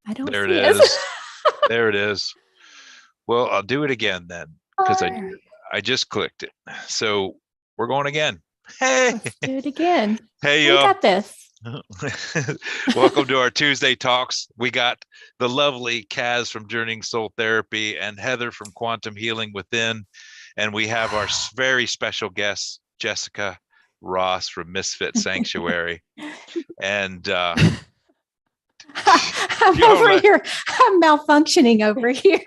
I don't There it see us. is. There it is. Well, I'll do it again then, because I Alright, I just clicked it. So we're going again. Hey, let's do it again. hey, We y'all. got this. Welcome to our Tuesday talks. We got the lovely Kaz from Journeying Soul Therapy and Heather from Quantum Healing Within. And we have our very special guest, Jessica Ross from Misfit Sanctuary. And I'm you all over right? here. I'm malfunctioning over here.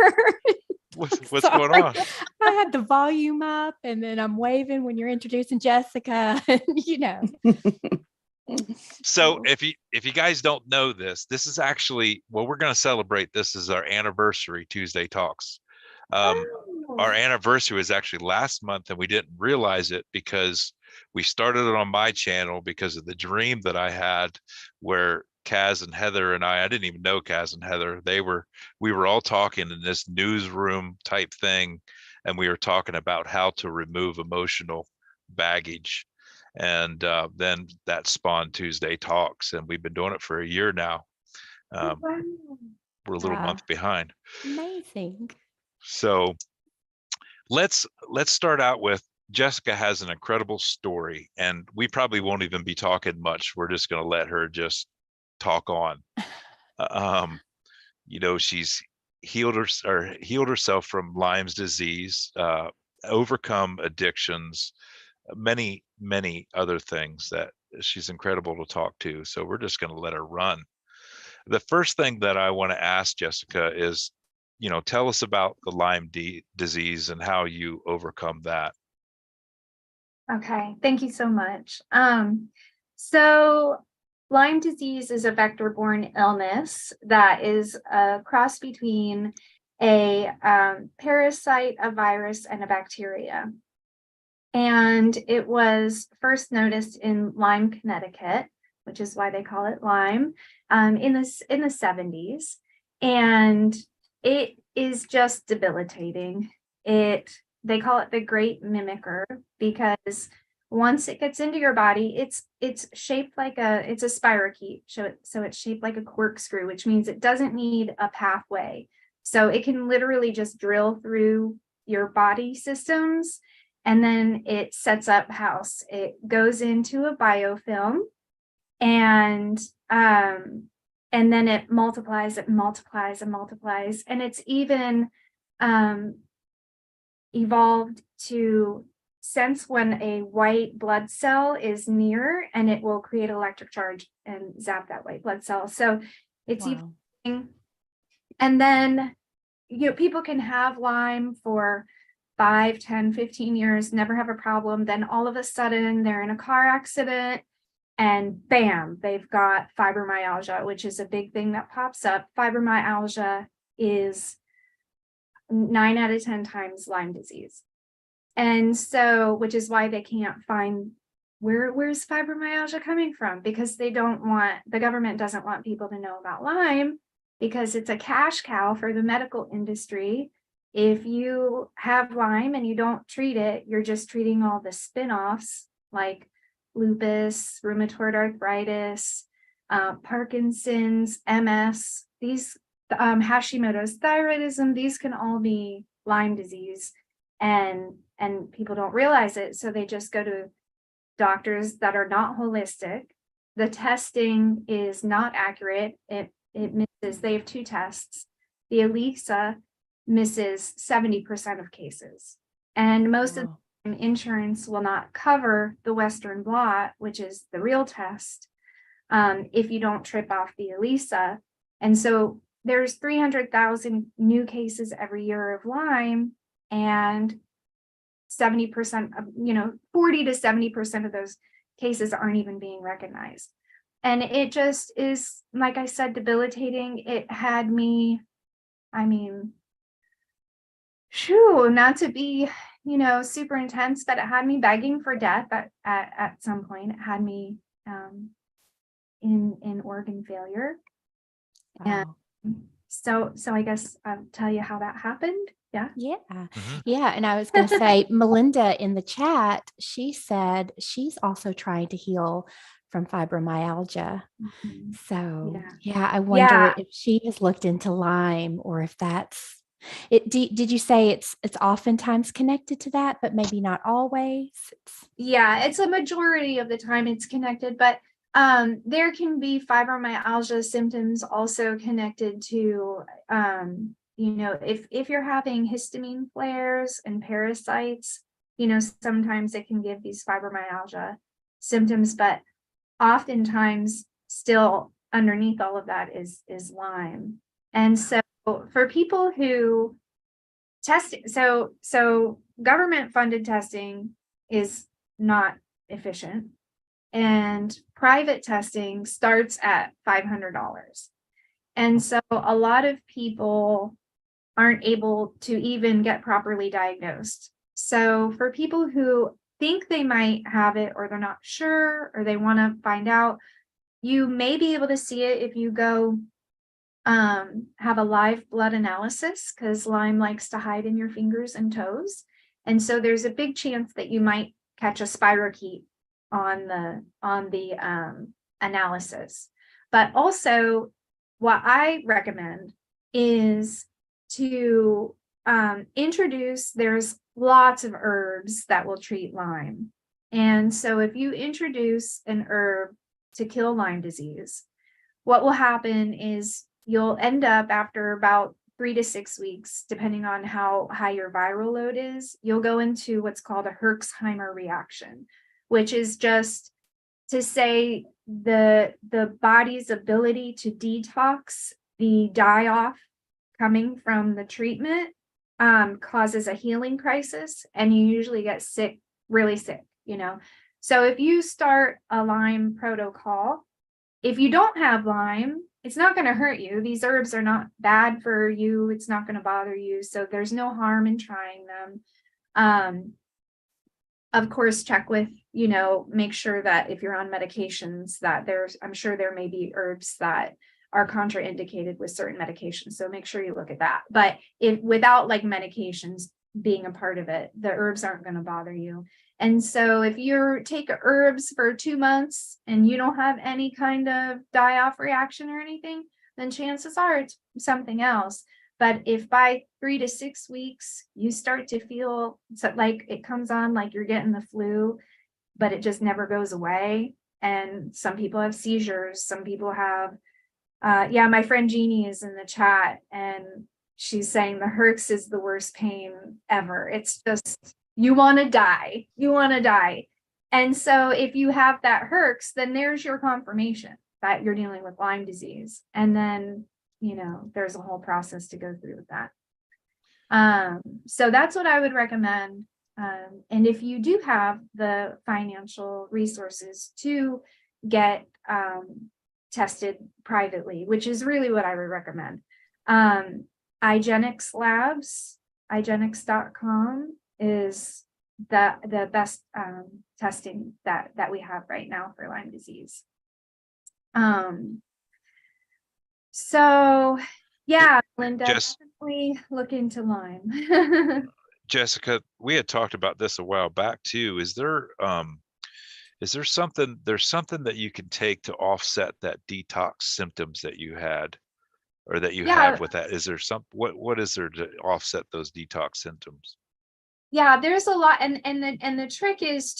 What's going Sorry. on? I had the volume up and then I'm waving when you're introducing Jessica. So if you guys don't know this, this is actually, well, we're going to celebrate. This is our anniversary Tuesday talks. Our Oh. anniversary was actually last month, and we didn't realize it because we started it on my channel because of the dream that I had where Kaz and Heather and I didn't even know Kaz and Heather. We were all talking in this newsroom type thing, and we were talking about how to remove emotional baggage. And then that spawned Tuesday talks, and we've been doing it for a year now. Um, Wow. we're a little month behind. Amazing. So let's start out with Jessica has an incredible story, and we probably won't even be talking much. We're just going to let her just talk on. Um, she's healed herself from Lyme's disease, overcome addictions, many other things that she's incredible to talk to. So we're just going to let her run. The first thing that I want to ask Jessica is, tell us about the Lyme disease and how you overcome that. Okay, thank you so much. So Lyme disease is a vector-borne illness that is a cross between a parasite, a virus, and a bacteria. And it was first noticed in Lyme, Connecticut, which is why they call it Lyme, in the 70s. And it is just debilitating. They call it the great mimicker because once it gets into your body, it's shaped like it's a spirochete. So it's shaped like a corkscrew, which means it doesn't need a pathway. So it can literally just drill through your body systems, and then it sets up house. It goes into a biofilm, and then it multiplies, and multiplies, and it's even evolved to sense when a white blood cell is near, and it will create electric charge and zap that white blood cell. So it's Wow. even, and then people can have Lyme for 5, 10, 15 years, never have a problem. Then all of a sudden they're in a car accident and bam, they've got fibromyalgia, which is a big thing that pops up. Fibromyalgia is 9 out of 10 times Lyme disease. And so, which is why they can't find where's fibromyalgia coming from, because the government doesn't want people to know about Lyme because it's a cash cow for the medical industry. If you have Lyme and you don't treat it, you're just treating all the spin-offs like lupus, rheumatoid arthritis, Parkinson's, MS, these Hashimoto's thyroidism, these can all be Lyme disease, and people don't realize it. So they just go to doctors that are not holistic. The testing is not accurate. It misses. They have 2 tests. The ELISA misses 70% of cases. And most of the time, insurance will not cover the Western blot, which is the real test, if you don't trip off the ELISA. And so there's 300,000 new cases every year of Lyme, and 70% of, 40 to 70% of those cases aren't even being recognized. And it just is, like I said, debilitating. It had me, not to be, super intense, but it had me begging for death at some point. It had me in organ failure. Wow. And so I guess I'll tell you how that happened. Yeah. Yeah. Mm-hmm. Yeah. And I was going to say, Melinda in the chat, she said she's also trying to heal from fibromyalgia. Mhm. So Yeah. yeah, I wonder Yeah. if she has looked into Lyme or if that's it. Did you say it's oftentimes connected to that, but maybe not always? Yeah, it's a majority of the time it's connected, but there can be fibromyalgia symptoms also connected to if you're having histamine flares and parasites, sometimes it can give these fibromyalgia symptoms, but oftentimes still underneath all of that is Lyme. And so for people who test, so government funded testing is not efficient, and private testing starts at $500. And so a lot of people aren't able to even get properly diagnosed. So for people who think they might have it, or they're not sure, or they want to find out, you may be able to see it if you go have a live blood analysis, because Lyme likes to hide in your fingers and toes. And so there's a big chance that you might catch a spirochete on the analysis. But also what I recommend is to introduce, there's lots of herbs that will treat Lyme. And so if you introduce an herb to kill Lyme disease, what will happen is you'll end up, after about 3 to 6 weeks, depending on how high your viral load is, you'll go into what's called a Herxheimer reaction, which is just to say the body's ability to detox the die-off coming from the treatment causes a healing crisis, and you usually get sick, really sick, So if you start a Lyme protocol, if you don't have Lyme, it's not going to hurt you. These herbs are not bad for you. It's not going to bother you. So there's no harm in trying them. Of course, check with, make sure that if you're on medications, that I'm sure there may be herbs that are contraindicated with certain medications. So make sure you look at that. But without like medications being a part of it, the herbs aren't going to bother you. And so if you take herbs for 2 months and you don't have any kind of die-off reaction or anything, then chances are it's something else. But if by 3 to 6 weeks you start to feel like it comes on, like you're getting the flu, but it just never goes away, and some people have seizures, some people have, my friend Jeannie is in the chat, and she's saying the Herx is the worst pain ever. It's just, you want to die. And so if you have that Herx, then there's your confirmation that you're dealing with Lyme disease. And then, there's a whole process to go through with that. So that's what I would recommend. And if you do have the financial resources to get tested privately, which is really what I would recommend, IGeneX Labs, IGeneX.com is the best testing that we have right now for Lyme disease. So yeah, Linda, definitely look into Lyme. Jessica, we had talked about this a while back too. Is there something that you can take to offset that detox symptoms that you had, or that you have with that? Is there what is there to offset those detox symptoms? Yeah, there's a lot. And the trick is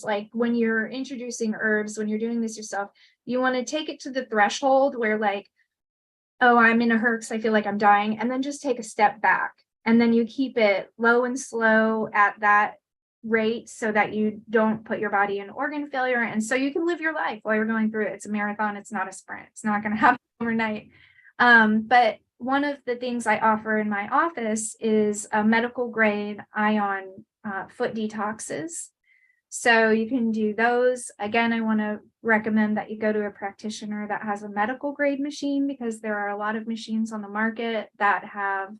like when you're introducing herbs, when you're doing this yourself, you want to take it to the threshold where like, oh, I'm in a Herx, I feel like I'm dying, and then just take a step back. And then you keep it low and slow at that rate so that you don't put your body in organ failure. And so you can live your life while you're going through it. It's a marathon. It's not a sprint. It's not going to happen overnight. But one of the things I offer in my office is a medical grade ion foot detoxes. So you can do those. Again, I want to recommend that you go to a practitioner that has a medical grade machine, because there are a lot of machines on the market that have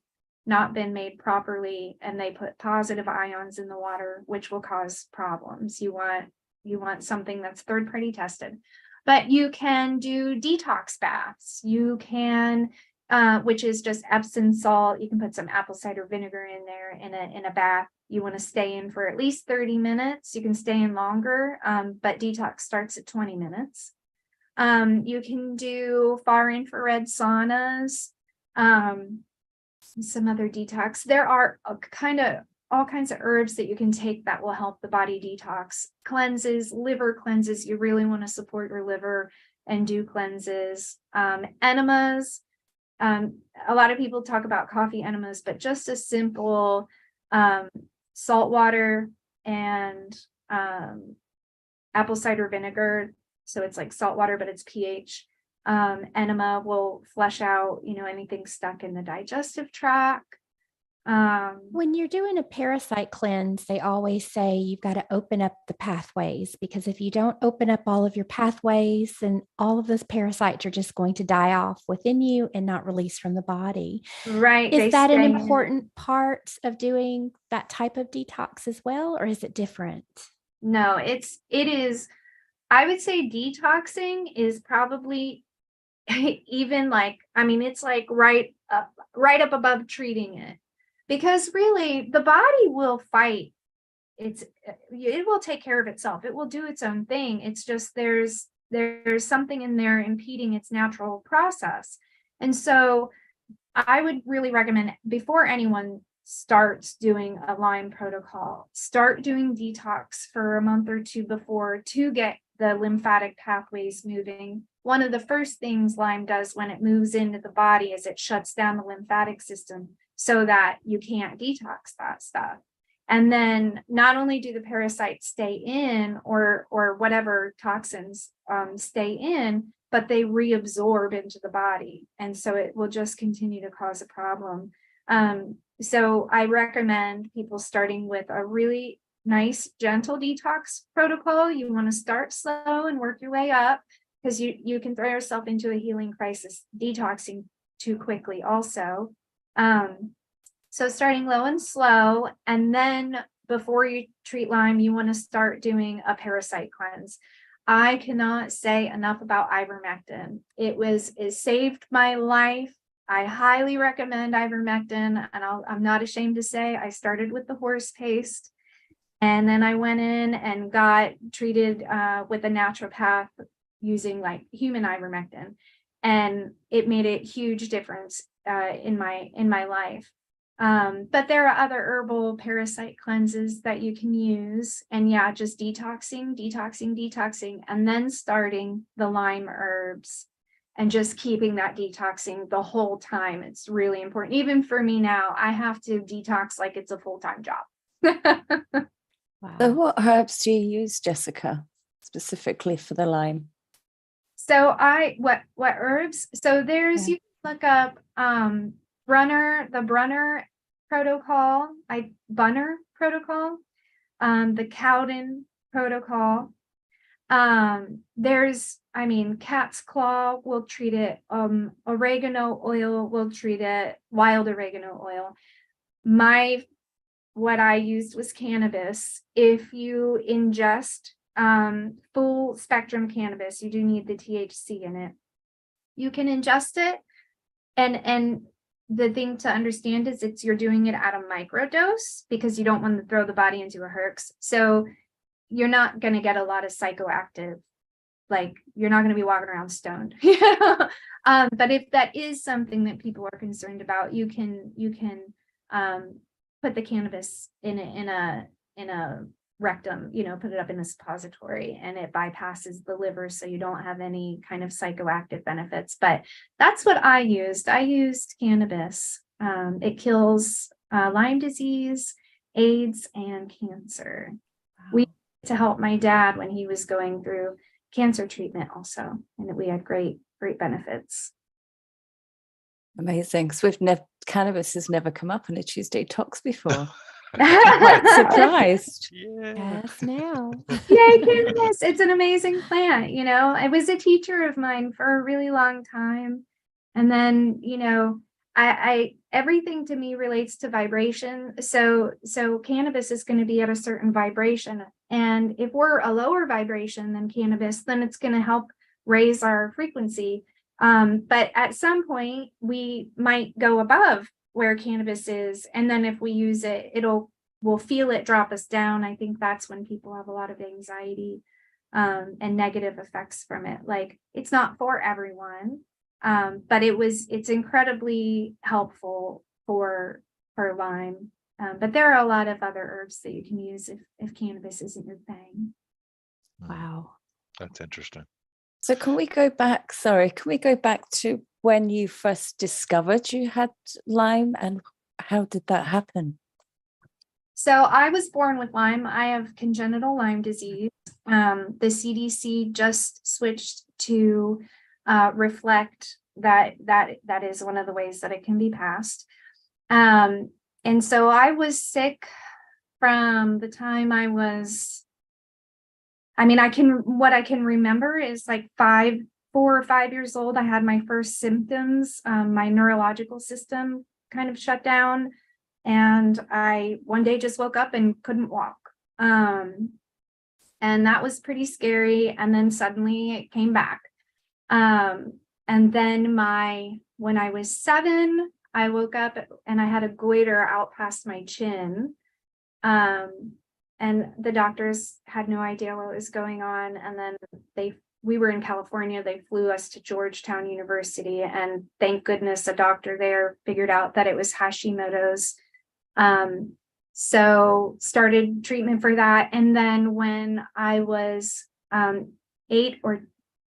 not been made properly, and they put positive ions in the water, which will cause problems. You want something that's third-party tested. But you can do detox baths. You can, which is just Epsom salt. You can put some apple cider vinegar in there in a bath, you want to stay in for at least 30 minutes. You can stay in longer, but detox starts at 20 minutes. You can do far infrared saunas, some other detox. There are all kinds of herbs that you can take that will help the body detox. Cleanses, liver cleanses. You really want to support your liver and do cleanses. Enemas. A lot of people talk about coffee enemas, but just a simple salt water and apple cider vinegar. So it's like salt water, but it's pH. Enema will flush out, anything stuck in the digestive tract. When you're doing a parasite cleanse, they always say you've got to open up the pathways, because if you don't open up all of your pathways, then all of those parasites are just going to die off within you and not release from the body. Right. Is that an important part of doing that type of detox as well, or is it different? No, it is. I would say detoxing is probably even it's like right up above treating it. Because really, the body will fight. It will take care of itself. It will do its own thing. It's just there's something in there impeding its natural process. And so I would really recommend, before anyone starts doing a Lyme protocol, start doing detox for a month or two before, to get the lymphatic pathways moving. One of the first things Lyme does when it moves into the body is it shuts down the lymphatic system, so that you can't detox that stuff. And then not only do the parasites stay in, or whatever toxins stay in, but they reabsorb into the body. And so it will just continue to cause a problem. So I recommend people starting with a really nice, gentle detox protocol. You want to start slow and work your way up, because you can throw yourself into a healing crisis detoxing too quickly also. So starting low and slow, and then before you treat Lyme, you want to start doing a parasite cleanse. I cannot say enough about ivermectin. It saved my life. I highly recommend ivermectin, and I'm not ashamed to say I started with the horse paste, and then I went in and got treated with a naturopath using like human ivermectin, and it made a huge difference in my life. But there are other herbal parasite cleanses that you can use, and just detoxing, and then starting the Lyme herbs and just keeping that detoxing the whole time. It's really important. Even for me now, I have to detox like it's a full-time job. Wow. So what herbs do you use, Jessica, specifically for the Lyme? So what herbs? So there's, you can look up the Bunner protocol, the Cowden protocol. There's, cat's claw will treat it. Oregano oil will treat it. Wild oregano oil. What I used was cannabis. If you ingest full spectrum cannabis, you do need the THC in it. You can ingest it, and the thing to understand is you're doing it at a microdose, because you don't want to throw the body into a herx. So you're not going to get a lot of psychoactive, like you're not going to be walking around stoned. But if that is something that people are concerned about, you can put the cannabis in a rectum, put it up in a suppository, and it bypasses the liver, so you don't have any kind of psychoactive benefits. But that's what I used. I used cannabis. It kills Lyme disease, AIDS, and cancer. Wow. We used it to help my dad when he was going through cancer treatment also, and we had great benefits. Amazing. So cannabis has never come up on a Tuesday Talks before. I'm quite surprised. Yes, now. Yay, cannabis. It's an amazing plant. I was a teacher of mine for a really long time. And then, I everything to me relates to vibration. So cannabis is going to be at a certain vibration. And if we're a lower vibration than cannabis, then it's going to help raise our frequency. But at some point we might go above where cannabis is. And then if we use it, it'll we'll feel it drop us down. I think that's when people have a lot of anxiety and negative effects from it. Like, it's not for everyone, but it's incredibly helpful for Lyme. But there are a lot of other herbs that you can use if cannabis isn't your thing. Wow. That's interesting. So can we go back to when you first discovered you had Lyme, and how did that happen? So I was born with Lyme. I have congenital Lyme disease. The CDC just switched to reflect that is one of the ways that it can be passed. And so I was sick from the time I was, what I can remember is like 4 or 5 years old. I had my first symptoms. My neurological system kind of shut down. And I one day just woke up and couldn't walk. And that was pretty scary. And then suddenly it came back. And then when I was 7, I woke up and I had a goiter out past my chin. And the doctors had no idea what was going on. And then we were in California. They flew us to Georgetown University. And thank goodness a doctor there figured out that it was Hashimoto's. So started treatment for that. And then when I was 8 or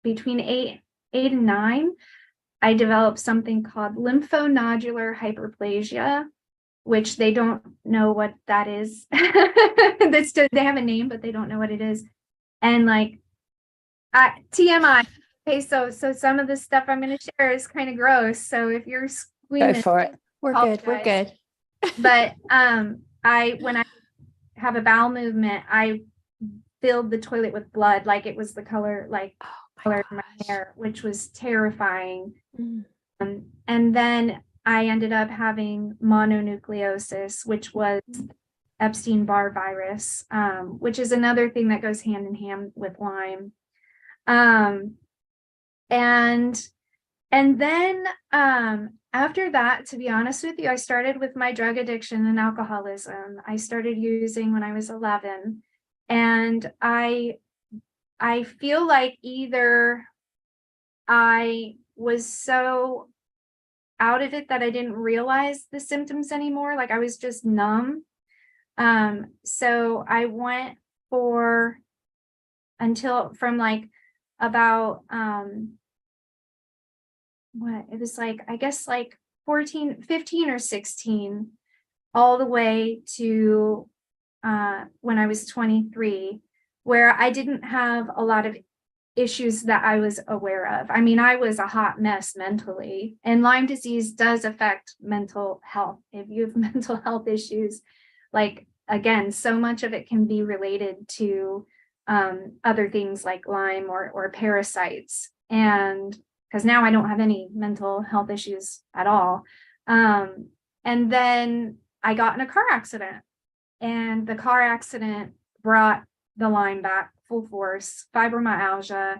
between 8 and 9, I developed something called lymphonodular hyperplasia, which they don't know what that is. They have a name, but they don't know what it is. And like TMI. Okay, so some of the stuff I'm going to share is kind of gross. So if you're squeamish, go for it. We're good. We're good. But when I have a bowel movement, I filled the toilet with blood, like it was the color, color of my hair, which was terrifying. And then I ended up having mononucleosis, which was Epstein-Barr virus, which is another thing that goes hand in hand with Lyme. And then after that, to be honest with you, I started with my drug addiction and alcoholism. I started using when I was 11, and I feel like either I was so out of it that I didn't realize the symptoms anymore. Like I was just numb. So I went from like about, it was like, I guess like 15 or 16, all the way to when I was 23, where I didn't have a lot of issues that I was aware of. I mean, I was a hot mess mentally, and Lyme disease does affect mental health. If you have mental health issues, like, again, so much of it can be related to other things like Lyme or parasites. And because now I don't have any mental health issues at all. And then I got in a car accident, and the car accident brought the Lyme back full force, fibromyalgia.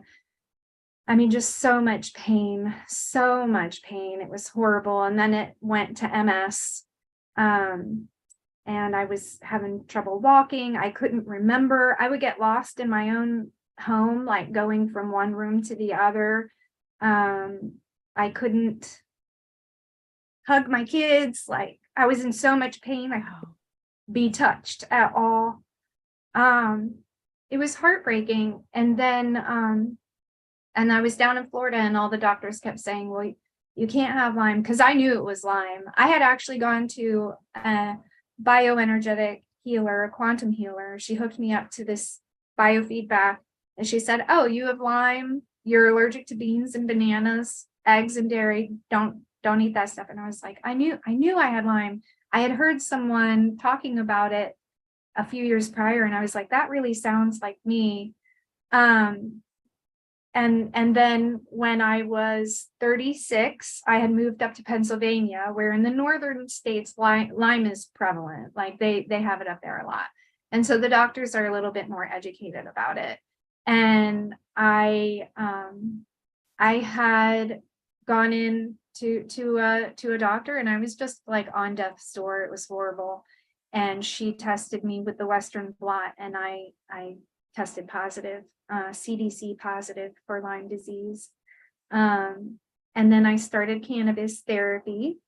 I mean, just so much pain. It was horrible. And then it went to MS. And I was having trouble walking. I couldn't remember. I would get lost in my own home, like going from one room to the other. I couldn't hug my kids. Like I was in so much pain. I couldn't be touched at all. It was heartbreaking. And then, and I was down in Florida, and all the doctors kept saying, well, you can't have Lyme, because I knew it was Lyme. I had actually gone to a bioenergetic healer, a quantum healer. She hooked me up to this biofeedback, and she said, oh, you have Lyme. You're allergic to beans and bananas, eggs and dairy. Don't eat that stuff. And I was like, I knew I had Lyme. I had heard someone talking about it a few years prior, and I was like, that really sounds like me. And then when I was 36, I had moved up to Pennsylvania, where in the northern states, Lyme is prevalent. Like they have it up there a lot. And so the doctors are a little bit more educated about it. And I had gone in to a doctor, and I was just like on death's door. It was horrible. and she tested me with the Western blot, and I tested positive, CDC positive for Lyme disease. And then I started cannabis therapy.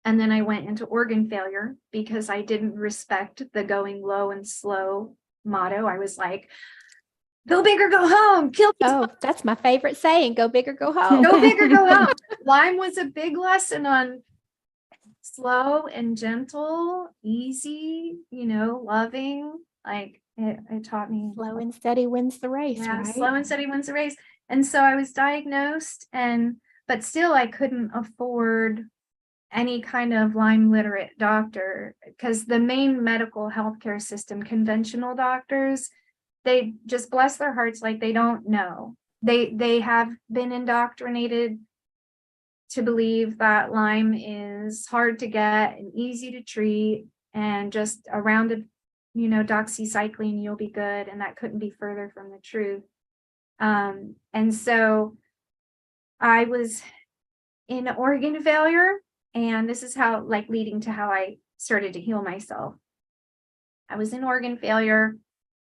And then I went into organ failure because I didn't respect the going low and slow motto. I was like, go big or go home, kill these. Oh, that's my favorite saying, go big or go home. Go big or go home. Lyme was a big lesson on slow and gentle, easy, loving. Like it taught me. Slow and steady wins the race, Yeah, right? slow and steady wins the race. And so I was diagnosed, but still I couldn't afford any kind of Lyme literate doctor, because the main medical healthcare system, conventional doctors, they just bless their hearts, like they don't know. They have been indoctrinated to believe that Lyme is hard to get and easy to treat, and just a round of doxycycline, you'll be good. And that couldn't be further from the truth. And so I was in organ failure, and this is how, like, leading to how I started to heal myself. I was in organ failure,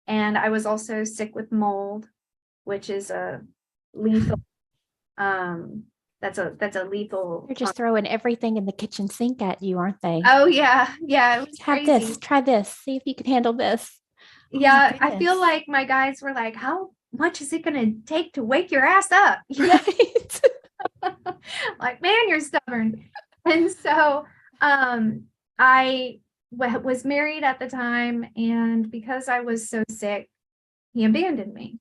and I was also sick with mold, which is a lethal, that's a lethal. They're just throwing everything in the kitchen sink at you, aren't they? Oh yeah. It was Have crazy. this, try this, see if you can handle this. Yeah, Oh, I feel like my guys were like, how much is it going to take to wake your ass up? Right. Like, man, you're stubborn. And so I was married at the time, and because I was so sick, he abandoned me.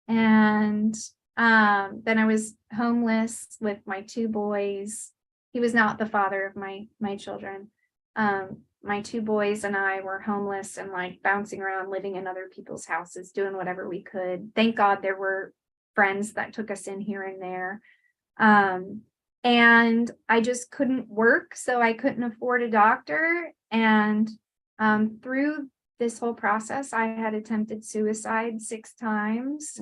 And then I was homeless with my 2 boys. He was not the father of my children. My 2 boys and I were homeless and like bouncing around, living in other people's houses, doing whatever we could. Thank God there were friends that took us in here and there. And I just couldn't work, so I couldn't afford a doctor. And through this whole process, I had attempted suicide 6 times.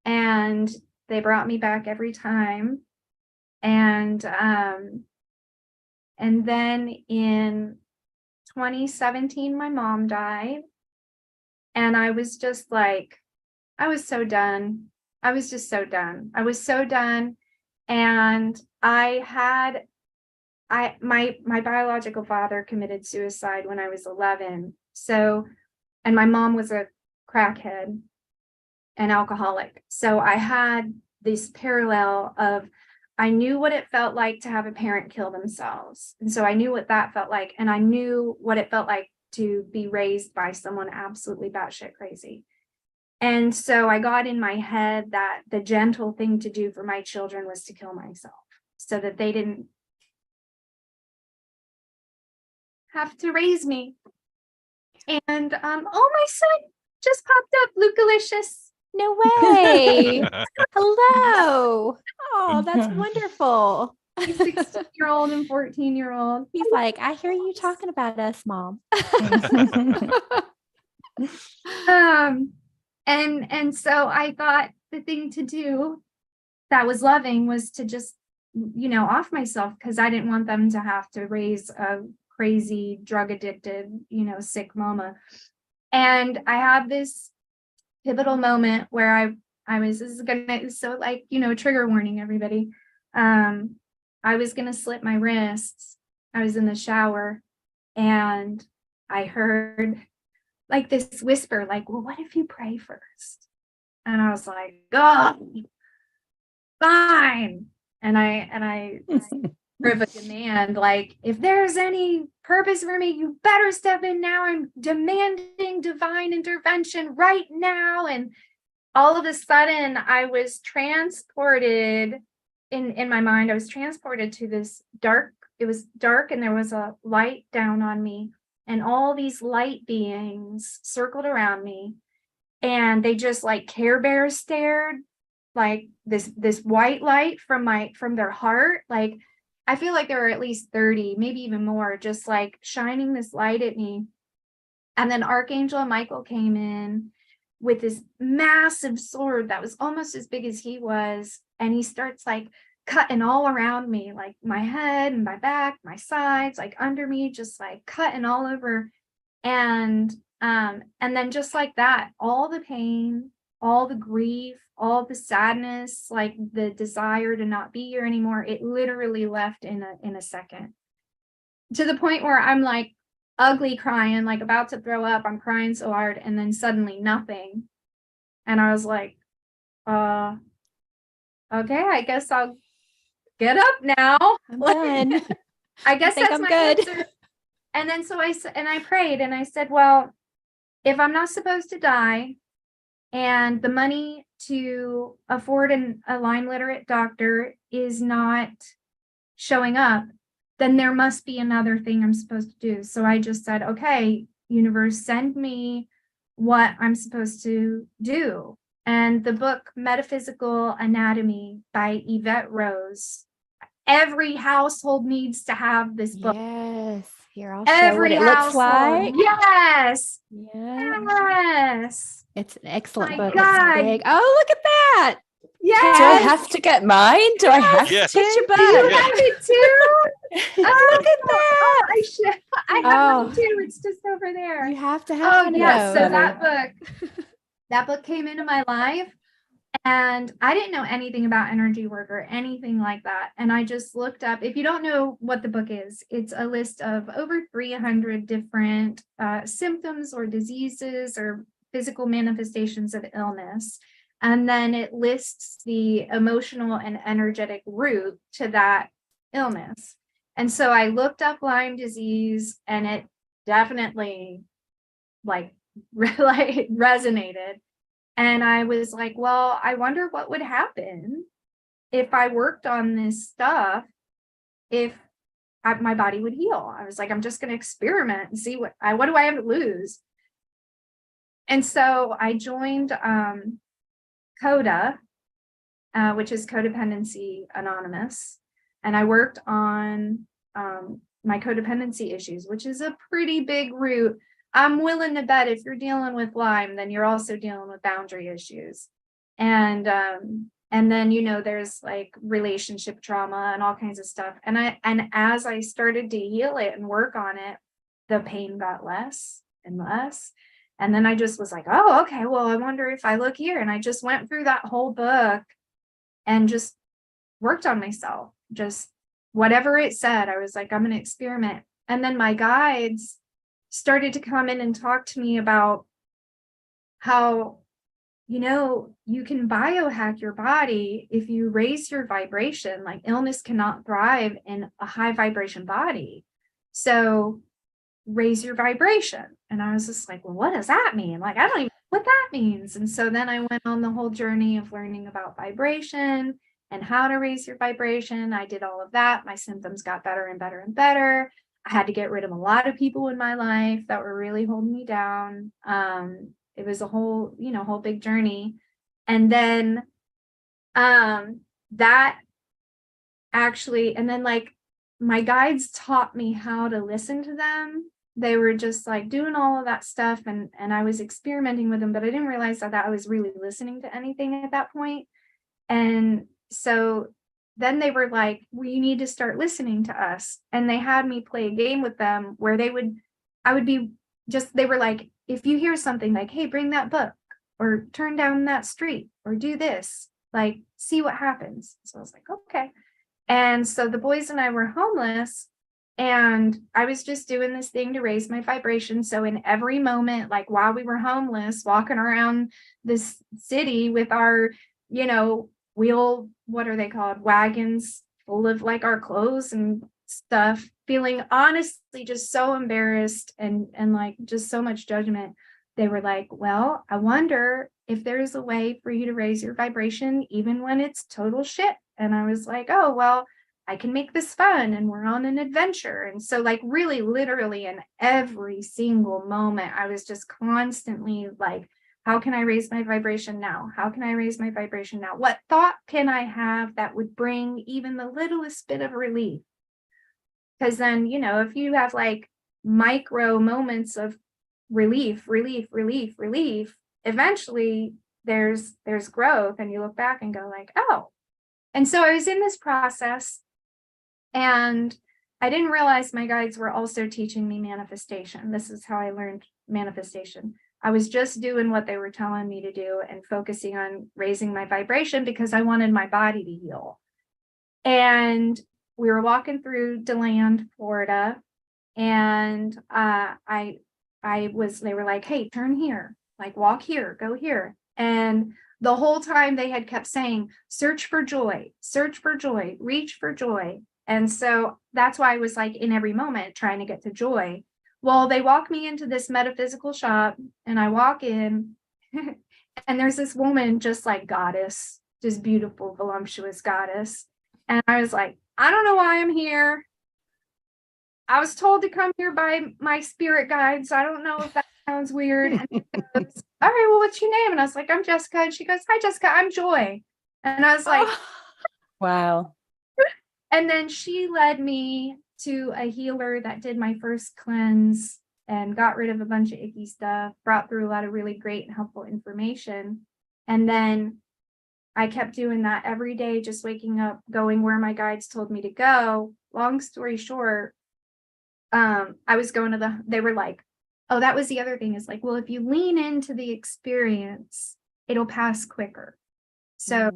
And they brought me back every time. And then in 2017, my mom died. And I was just like, I was so done. I was just so done. I was so done. And my biological father committed suicide when I was 11. So, and my mom was a crackhead and alcoholic. So I had this parallel of, I knew what it felt like to have a parent kill themselves. And so I knew what that felt like. And I knew what it felt like to be raised by someone absolutely batshit crazy. And so I got in my head that the gentle thing to do for my children was to kill myself, so that they didn't have to raise me. And oh, my son just popped up, Luca-licious. No way. Hello. Oh, that's wonderful. He's 16-year-old and 14-year-old. He's like, I hear you talking about us, Mom. And so I thought the thing to do that was loving was to just, off myself, because I didn't want them to have to raise a crazy, drug addicted, sick mama. And I had this pivotal moment where so like, trigger warning, everybody. I was going to slit my wrists. I was in the shower, and I heard like this whisper, like, well, what if you pray first? And I was like, oh, fine. And I heard a demand, like, if there's any purpose for me, you better step in now. I'm demanding divine intervention right now. And all of a sudden I was transported in my mind. I was transported to this dark, it was dark, and there was a light down on me. And all these light beings circled around me, and they just like Care Bears stared, like this white light from their heart. Like, I feel like there were at least 30, maybe even more, just like shining this light at me. And then Archangel Michael came in with this massive sword that was almost as big as he was. And he starts like cutting all around me, like my head and my back, my sides, like under me, just like cutting all over. And then just like that, all the pain, all the grief, all the sadness, like the desire to not be here anymore, it literally left in a second, to the point where I'm like ugly crying, like about to throw up. I'm crying so hard, and then suddenly nothing. And I was like, okay, I guess I'll get up now. I'm Like, done. I guess think that's I'm my good. answer. And then so I prayed and I said, well, if I'm not supposed to die and the money to afford a Lyme literate doctor is not showing up, then there must be another thing I'm supposed to do. So I just said, okay, universe, send me what I'm supposed to do. And the book Metaphysical Anatomy by Yvette Rose, every household needs to have this book. Yes. Here, I'll show Every what it looks household. like. Yes. Yeah. Yes. It's an excellent My book. God. It's big. Oh, look at that. Yes. Do I have to get mine? Do I have Yes. to? Get your Do you book. have it too? Oh, Look at that. Oh, I should. I have Oh. mine too. It's just over there. You have to have Oh, one of yes. So those. that book came into my life, and I didn't know anything about energy work or anything like that. And I just looked up. If you don't know what the book is, it's a list of over 300 different symptoms or diseases or physical manifestations of illness. And then it lists the emotional and energetic root to that illness. And so I looked up Lyme disease, and it definitely like resonated. And I was like, well, I wonder what would happen if I worked on this stuff, if my body would heal. I was like, I'm just going to experiment and see what do I have to lose? And so I joined CODA, which is Codependency Anonymous. And I worked on my codependency issues, which is a pretty big root. I'm willing to bet if you're dealing with Lyme, then you're also dealing with boundary issues. And then, you know, there's like relationship trauma and all kinds of stuff. And as I started to heal it and work on it, the pain got less and less. And then I just was like, oh, okay, well, I wonder if I look here. And I just went through that whole book and just worked on myself. Just whatever it said, I was like, I'm going to experiment. And then my guides started to come in and talk to me about how, you know, you can biohack your body if you raise your vibration. Like illness cannot thrive in a high vibration body. So raise your vibration. And I was just like, well, what does that mean? Like, I don't even know what that means. And so then I went on the whole journey of learning about vibration and how to raise your vibration. I did all of that. My symptoms got better and better and better. I had to get rid of a lot of people in my life that were really holding me down. It was a whole big journey. And then that actually, and then like my guides taught me how to listen to them. They were just like doing all of that stuff, and I was experimenting with them, but I didn't realize that I was really listening to anything at that point. And so then they were like, well, you need to start listening to us. And they had me play a game with them where they were like, if you hear something like, hey, bring that book or turn down that street or do this, like, see what happens. So I was like, okay. And so the boys and I were homeless, and I was just doing this thing to raise my vibration. So in every moment, like while we were homeless, walking around this city with our, what are they called? Wagons full of like our clothes and stuff, feeling honestly just so embarrassed and like just so much judgment. They were like, well, I wonder if there's a way for you to raise your vibration even when it's total shit. And I was like, oh, well, I can make this fun, and we're on an adventure. And so like really literally in every single moment, I was just constantly like, how can I raise my vibration now? How can I raise my vibration now? What thought can I have that would bring even the littlest bit of relief? Because then, if you have like micro moments of relief, eventually there's growth, and you look back and go like, oh, And so I was in this process, and I didn't realize my guides were also teaching me manifestation. This is how I learned manifestation. I was just doing what they were telling me to do and focusing on raising my vibration because I wanted my body to heal. And we were walking through DeLand, Florida, and they were like, hey, turn here, like walk here, go here. And the whole time they had kept saying, search for joy, reach for joy. And so that's why I was like in every moment trying to get to joy. Well, they walk me into this metaphysical shop, and I walk in and there's this woman, just like goddess, just beautiful, voluptuous goddess. And I was like, I don't know why I'm here. I was told to come here by my spirit guides. I don't know if that sounds weird. And she goes, all right, well, what's your name? And I was like, I'm Jessica. And she goes, hi, Jessica, I'm Joy. And I was like, wow. And then she led me to a healer that did my first cleanse and got rid of a bunch of icky stuff, brought through a lot of really great and helpful information. And then I kept doing that every day, just waking up, going where my guides told me to go. Long story short, I was going to they were like, oh, that was the other thing, is like, well, if you lean into the experience, it'll pass quicker. So,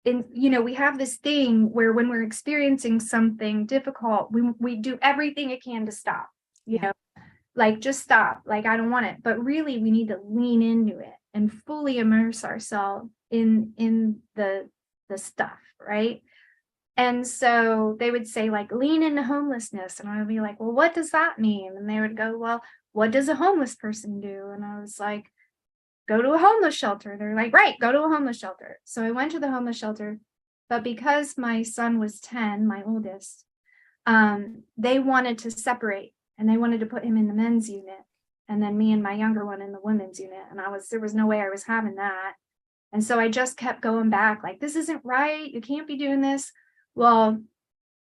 we have this thing where when we're experiencing something difficult, we do everything it can to stop, you know, like just stop, like, I don't want it. But really, we need to lean into it and fully immerse ourselves in the stuff, right? And so they would say, like, lean into homelessness. And I would be like, well, what does that mean? And they would go, well, what does a homeless person do? And I was like, go to a homeless shelter. They're like, right, go to a homeless shelter. So I went to the homeless shelter. But because my son was 10, my oldest, they wanted to separate, and they wanted to put him in the men's unit, and then me and my younger one in the women's unit. And there was no way I was having that. And so I just kept going back, like, this isn't right. You can't be doing this. Well,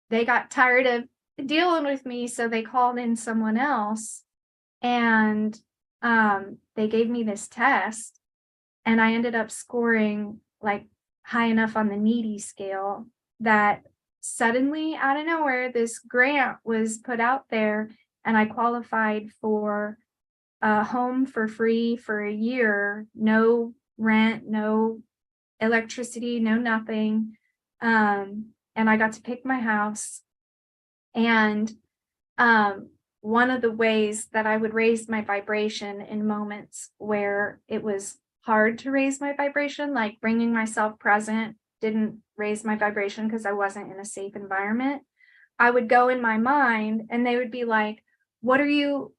they got tired of dealing with me, so they called in someone else, and they gave me this test, and I ended up scoring like high enough on the needy scale that suddenly, out of nowhere, this grant was put out there, and I qualified for a home for free for a year, no rent, no electricity, no nothing. And I got to pick my house. And one of the ways that I would raise my vibration in moments where it was hard to raise my vibration, like bringing myself present, didn't raise my vibration because I wasn't in a safe environment. I would go in my mind, and they would be like, what are you,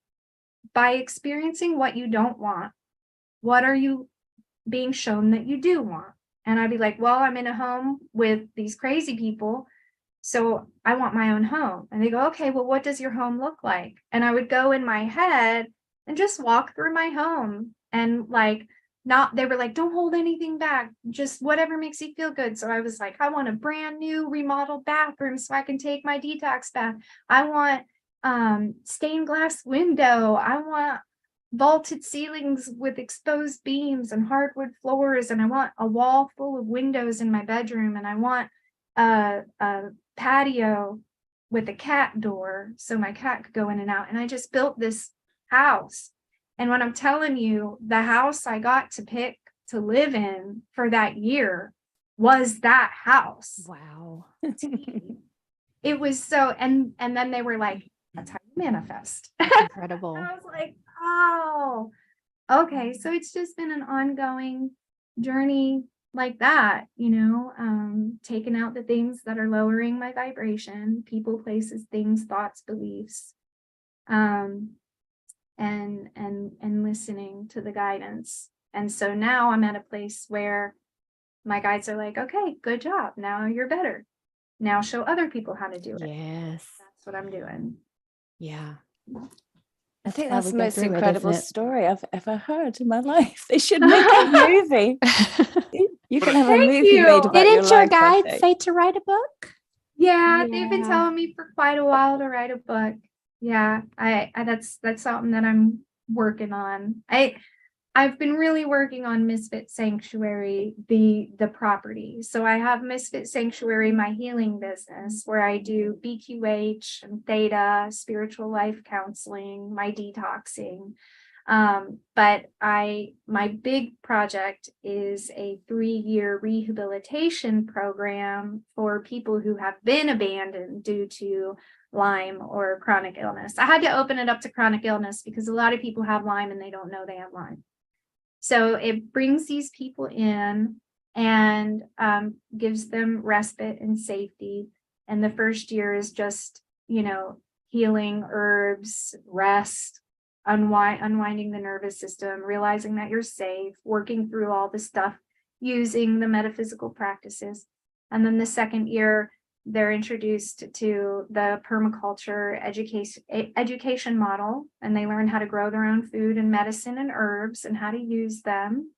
by experiencing what you don't want, what are you being shown that you do want? And I'd be like, well, I'm in a home with these crazy people, so I want my own home. And they go, okay, well, what does your home look like? And I would go in my head and just walk through my home, and like, they were like, don't hold anything back, just whatever makes you feel good. So I was like, I want a brand new remodeled bathroom so I can take my detox bath. I want stained glass window. I want vaulted ceilings with exposed beams and hardwood floors. And I want a wall full of windows in my bedroom. And I want a patio with a cat door so my cat could go in and out. And I just built this house. And when I'm telling you, the house I got to pick to live in for that year was that house. Wow. It was so, and then they were like, that's how you manifest. That's incredible. I was like, oh, okay. So it's just been an ongoing journey like that, taking out the things that are lowering my vibration, people, places, things, thoughts, beliefs, and listening to the guidance. And so now I'm at a place where my guides are like, okay, good job. Now you're better. Now show other people how to do it. Yes. That's what I'm doing. Yeah. I think how that's we the go most through it, incredible isn't it? story I've ever heard in my life. They should make a movie. You can have a Thank movie you. made about your Didn't your life, I guide think. say to write a book? Yeah, they've been Yeah. telling me for quite a while to write a book. Yeah, I that's something that I'm working on. I've been really working on Misfit Sanctuary, the property. So I have Misfit Sanctuary, my healing business, where I do BQH and Theta, spiritual life counseling, my detoxing. But my big project is a 3-year rehabilitation program for people who have been abandoned due to Lyme or chronic illness. I had to open it up to chronic illness because a lot of people have Lyme and they don't know they have Lyme. So it brings these people in and gives them respite and safety. And the first year is just, healing, herbs, rest, unwinding the nervous system, realizing that you're safe, working through all the stuff, using the metaphysical practices. And then the second year, they're introduced to the permaculture education model, and they learn how to grow their own food and medicine and herbs and how to use them.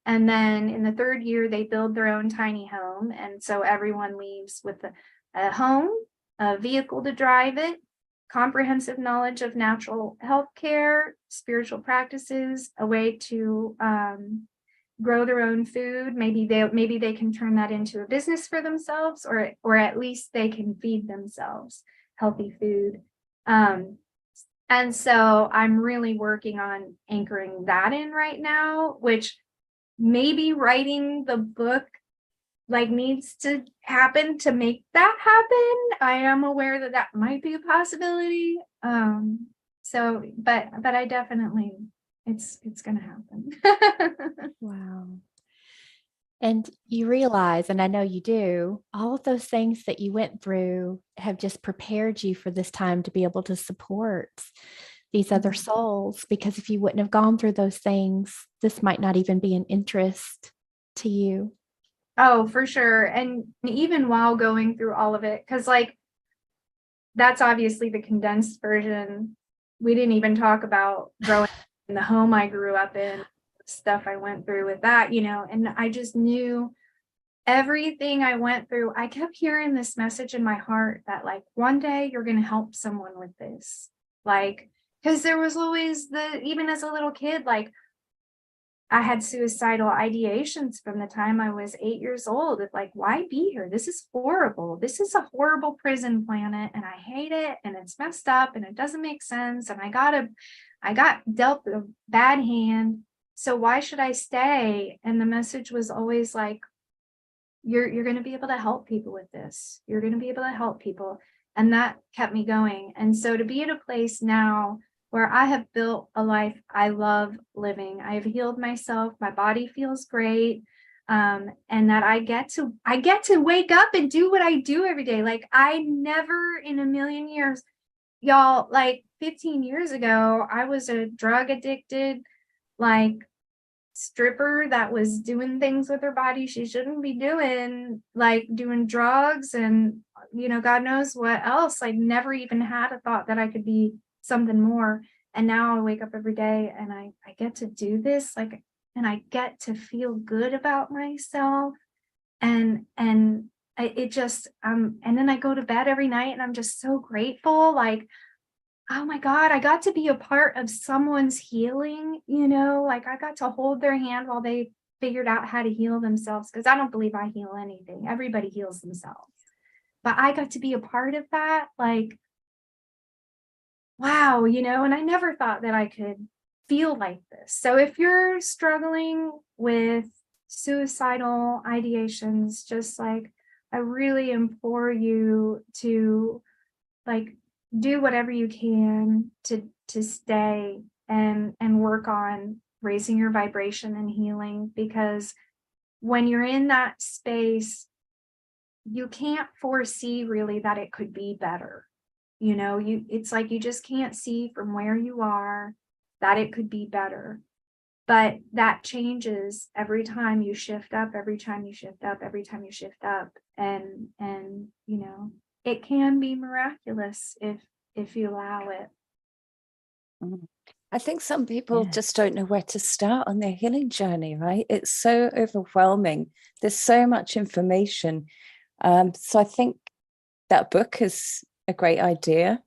And then in the third year, they build their own tiny home. And so everyone leaves with a home, a vehicle to drive it, comprehensive knowledge of natural health care, spiritual practices, a way to grow their own food. Maybe they can turn that into a business for themselves, or at least they can feed themselves healthy food. And so I'm really working on anchoring that in right now, which maybe writing the book needs to happen to make that happen. I am aware that might be a possibility. So, but I definitely, it's going to happen. Wow. And you realize, and I know you do, all of those things that you went through have just prepared you for this time to be able to support these other souls, because if you wouldn't have gone through those things, this might not even be an interest to you. Oh, for sure. And even while going through all of it, because that's obviously the condensed version. We didn't even talk about growing in the home I grew up in, stuff I went through with that, and I just knew everything I went through. I kept hearing this message in my heart that one day you're going to help someone with this. Because there was always even as a little kid, I had suicidal ideations from the time I was 8 years old. Why be here? This is horrible. This is a horrible prison planet, and I hate it, and it's messed up, and it doesn't make sense. And I got dealt a bad hand. So why should I stay? And the message was always you're going to be able to help people with this. You're going to be able to help people. And that kept me going. And so to be at a place now where I have built a life I love living. I have healed myself. My body feels great. And that I get to wake up and do what I do every day. I never in a million years, y'all, 15 years ago, I was a drug addicted, stripper that was doing things with her body she shouldn't be doing, doing drugs and, God knows what else. Never even had a thought that I could be something more. And now I wake up every day and I get to do this, and I get to feel good about myself. And it just, and then I go to bed every night and I'm just so grateful. Oh my God, I got to be a part of someone's healing, I got to hold their hand while they figured out how to heal themselves. Because I don't believe I heal anything. Everybody heals themselves. But I got to be a part of that. Wow, and I never thought that I could feel like this. So if you're struggling with suicidal ideations, just I really implore you to do whatever you can to stay and work on raising your vibration and healing, because when you're in that space, you can't foresee really that it could be better. It's you just can't see from where you are that it could be better. But that changes every time you shift up, every time you shift up, every time you shift up. And it can be miraculous if you allow it. I think some people just don't know where to start on their healing journey, right? It's so overwhelming. There's so much information. So I think that book is a great idea.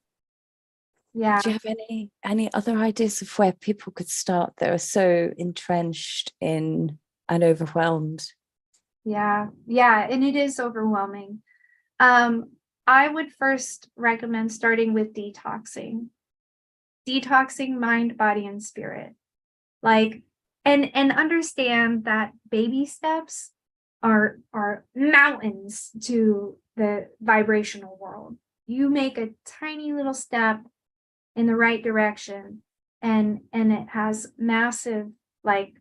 Yeah. Do you have any other ideas of where people could start that are so entrenched in and overwhelmed? Yeah. And it is overwhelming. I would first recommend starting with detoxing mind, body, and spirit. Like, and understand that baby steps are mountains to the vibrational world. You make a tiny little step in the right direction, and it has massive, like,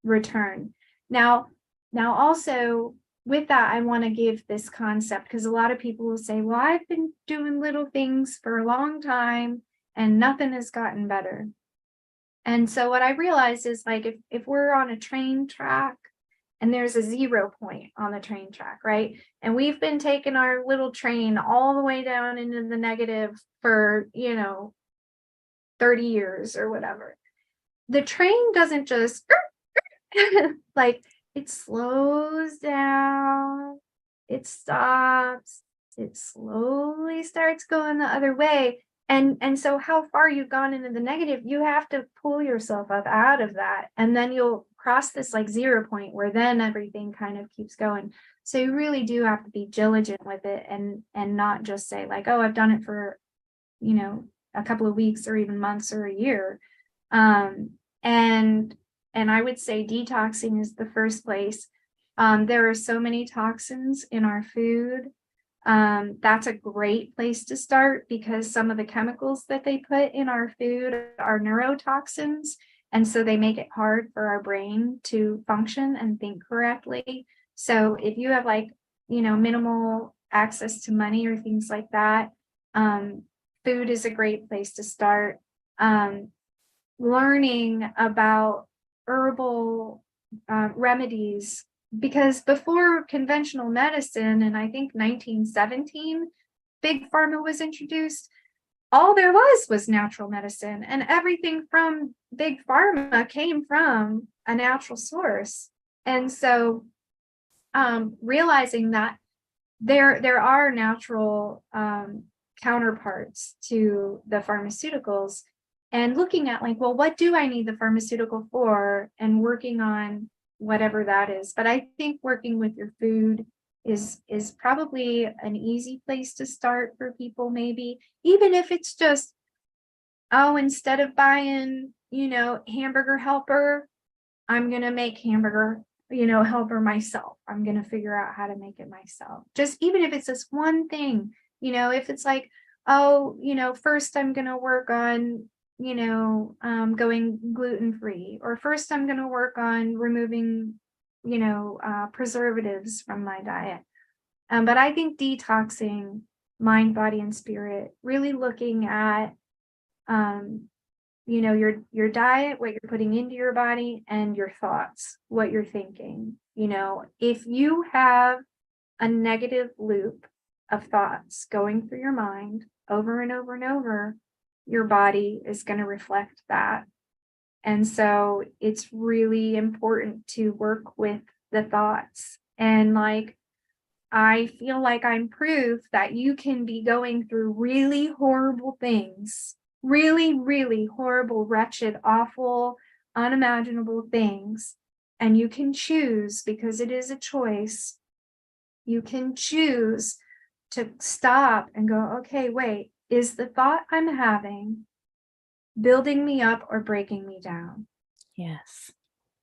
return. Now also with that, I want to give this concept, because a lot of people will say, well, I've been doing little things for a long time and nothing has gotten better. And so what I realized is, like, if we're on a train track and there's a 0 point on the train track, right? And we've been taking our little train all the way down into the negative for, 30 years or whatever. The train doesn't just like, it slows down, it stops, it slowly starts going the other way. And so how far you've gone into the negative, you have to pull yourself up out of that. And then you'll cross this like 0 point where then everything kind of keeps going. So you really do have to be diligent with it, and not just say like, oh, I've done it for, a couple of weeks or even months or a year. And I would say detoxing is the first place. There are so many toxins in our food. That's a great place to start, because some of the chemicals that they put in our food are neurotoxins. And so they make it hard for our brain to function and think correctly. So if you have, like, minimal access to money or things like that, food is a great place to start. Learning about herbal remedies, because before conventional medicine, in I think 1917, big pharma was introduced, all there was natural medicine, and everything from big pharma came from a natural source. And so realizing that there are natural counterparts to the pharmaceuticals, and looking at, like, well, what do I need the pharmaceutical for, and working on whatever that is. But I think working with your food is probably an easy place to start for people, maybe, even if it's just, oh, instead of buying, hamburger helper, I'm going to make hamburger, helper myself. I'm going to figure out how to make it myself. Just even if it's just one thing, if it's like, oh, first I'm going to work on, going gluten-free, or first I'm going to work on removing, preservatives from my diet. But I think detoxing mind, body, and spirit, really looking at, your diet, what you're putting into your body, and your thoughts, what you're thinking. If you have a negative loop of thoughts going through your mind over and over and over, your body is going to reflect that. And so it's really important to work with the thoughts. And, like, I feel like I'm proof that you can be going through really horrible things, really, really horrible, wretched, awful, unimaginable things. And you can choose, because it is a choice, you can choose to stop and go, okay, wait, is the thought I'm having building me up or breaking me down? Yes.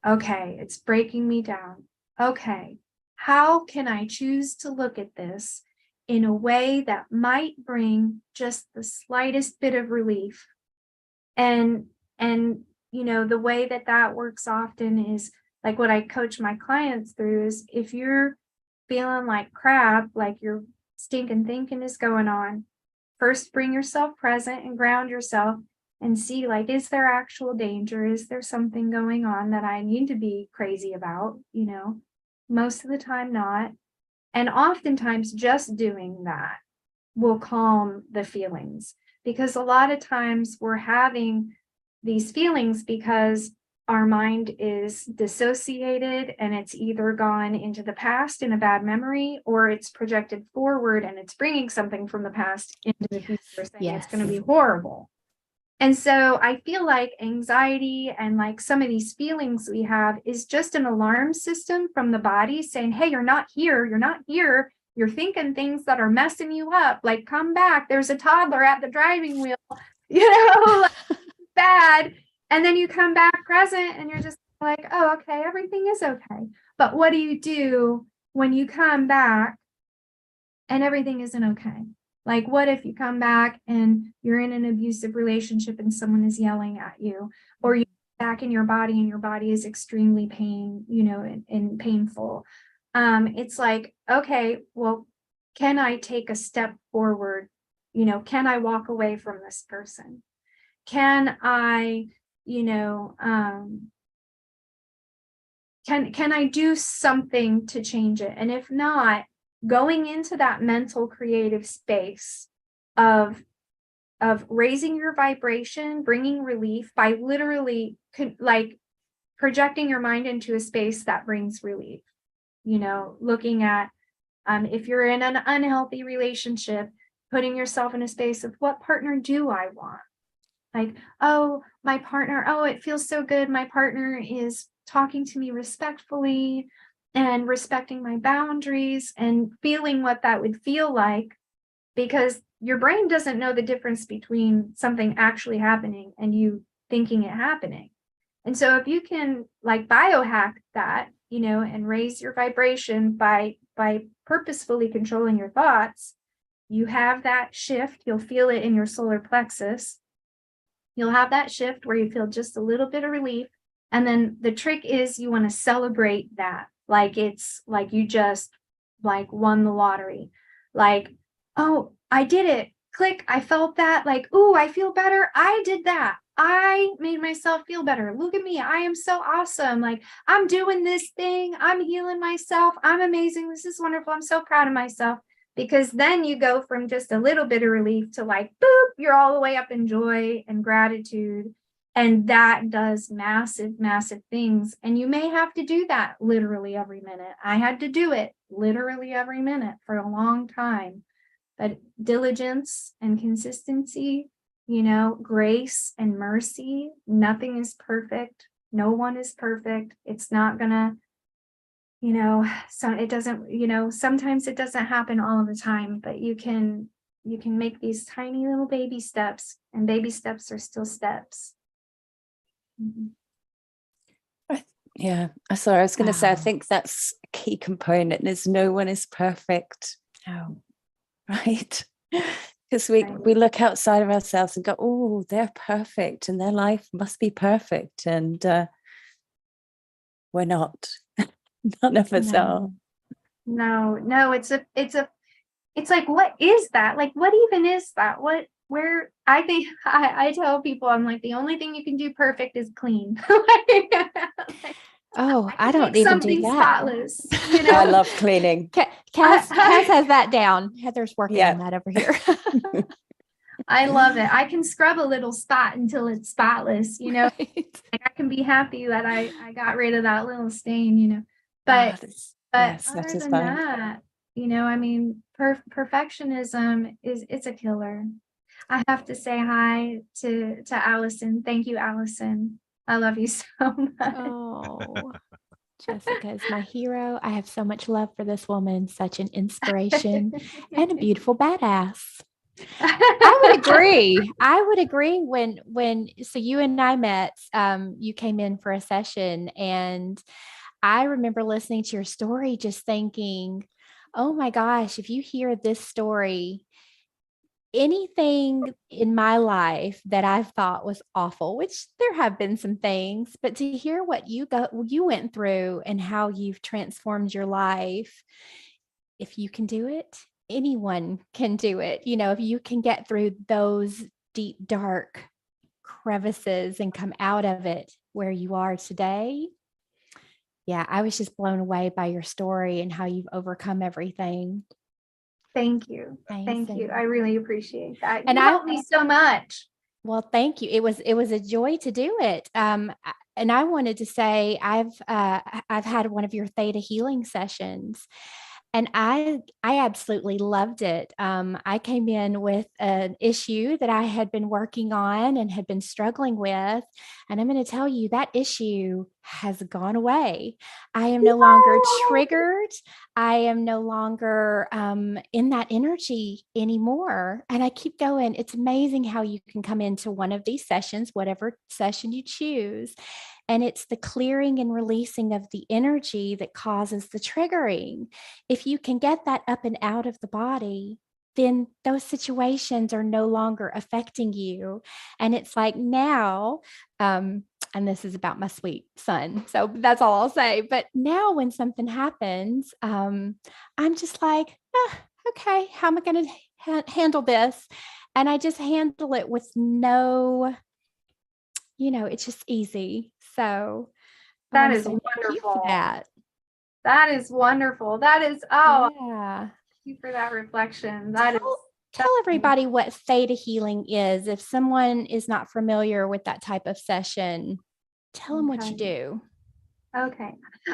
Okay, it's breaking me down. Okay, how can I choose to look at this in a way that might bring just the slightest bit of relief? And the way that works often is, like, what I coach my clients through is, if you're feeling like crap, like your stinking thinking is going on, first bring yourself present and ground yourself and see, like, is there actual danger? Is there something going on that I need to be crazy about? Most of the time not. And oftentimes just doing that will calm the feelings, because a lot of times we're having these feelings because our mind is dissociated and it's either gone into the past in a bad memory, or it's projected forward and it's bringing something from the past into the future, saying it's going to be horrible. And so I feel like anxiety and like some of these feelings we have is just an alarm system from the body saying, hey, you're not here. You're not here. You're thinking things that are messing you up. Like, come back. There's a toddler at the driving wheel, like, bad. And then you come back present and you're just like, oh, okay, everything is okay. But what do you do when you come back and everything isn't okay? Like, what if you come back and you're in an abusive relationship and someone is yelling at you, or you're back in your body and your body is extremely and painful? It's like, okay, well, can I take a step forward? Can I walk away from this person? Can I, can I do something to change it? And if not, going into that mental creative space of raising your vibration, bringing relief by literally like projecting your mind into a space that brings relief, looking at, if you're in an unhealthy relationship, putting yourself in a space of, what partner do I want? Like, oh, my partner, oh, it feels so good. My partner is talking to me respectfully and respecting my boundaries, and feeling what that would feel like, because your brain doesn't know the difference between something actually happening and you thinking it happening. And so if you can like biohack that, and raise your vibration by purposefully controlling your thoughts, you have that shift. You'll feel it in your solar plexus. You'll have that shift where you feel just a little bit of relief. And then the trick is you want to celebrate that. Like, it's like you just like won the lottery. Like, oh, I did it. Click. I felt that. Like, oh, I feel better. I did that. I made myself feel better. Look at me. I am so awesome. Like, I'm doing this thing. I'm healing myself. I'm amazing. This is wonderful. I'm so proud of myself. Because then you go from just a little bit of relief to like, boop, you're all the way up in joy and gratitude. And that does massive, massive things. And you may have to do that literally every minute. I had to do it literally every minute for a long time. But diligence and consistency, grace and mercy, nothing is perfect. No one is perfect. It's not gonna, so it doesn't, sometimes it doesn't happen all of the time, but you can make these tiny little baby steps, and baby steps are still steps. Yeah, sorry, I was going to say, I think that's a key component, is no one is perfect. Oh, right. Because we look outside of ourselves and go, oh, they're perfect and their life must be perfect. And we're not. None of us are. No, it's like, what is that? Like, what even is that? Where I think I tell people, I'm like, the only thing you can do perfect is clean. I don't even do that. Spotless, I love cleaning. Cass has that down. Heather's working on that over here. I love it. I can scrub a little spot until it's spotless, Right. Like, I can be happy that I got rid of that little stain, But other than that, perfectionism it's a killer. I have to say hi to Allison. Thank you, Allison. I love you so much. Oh, Jessica is my hero. I have so much love for this woman, such an inspiration and a beautiful badass. I would agree when so you and I met, you came in for a session, and I remember listening to your story just thinking, oh my gosh, if you hear this story, anything in my life that I've thought was awful, which there have been some things, but to hear what you went through and how you've transformed your life, if you can do it, anyone can do it. If you can get through those deep, dark crevices and come out of it where you are today. Yeah, I was just blown away by your story and how you've overcome everything. Thank you. Thank you. I really appreciate that. And you helped me so much. Well, thank you. It was a joy to do it. and I wanted to say I've had one of your Theta healing sessions, and I absolutely loved it. I came in with an issue that I had been working on and had been struggling with. And I'm going to tell you that issue has gone away. I am no longer triggered. I am no longer in that energy anymore. And I keep going. It's amazing how you can come into one of these sessions, whatever session you choose. And it's the clearing and releasing of the energy that causes the triggering. If you can get that up and out of the body, then those situations are no longer affecting you. And it's like now, and this is about my sweet son, so that's all I'll say. But now when something happens, I'm just like, okay, how am I going to handle this? And I just handle it with no, it's just easy. So that is wonderful. That is wonderful. That is, yeah. Thank you for that reflection. Tell everybody what Theta healing is. If someone is not familiar with that type of session, tell them what you do. Okay.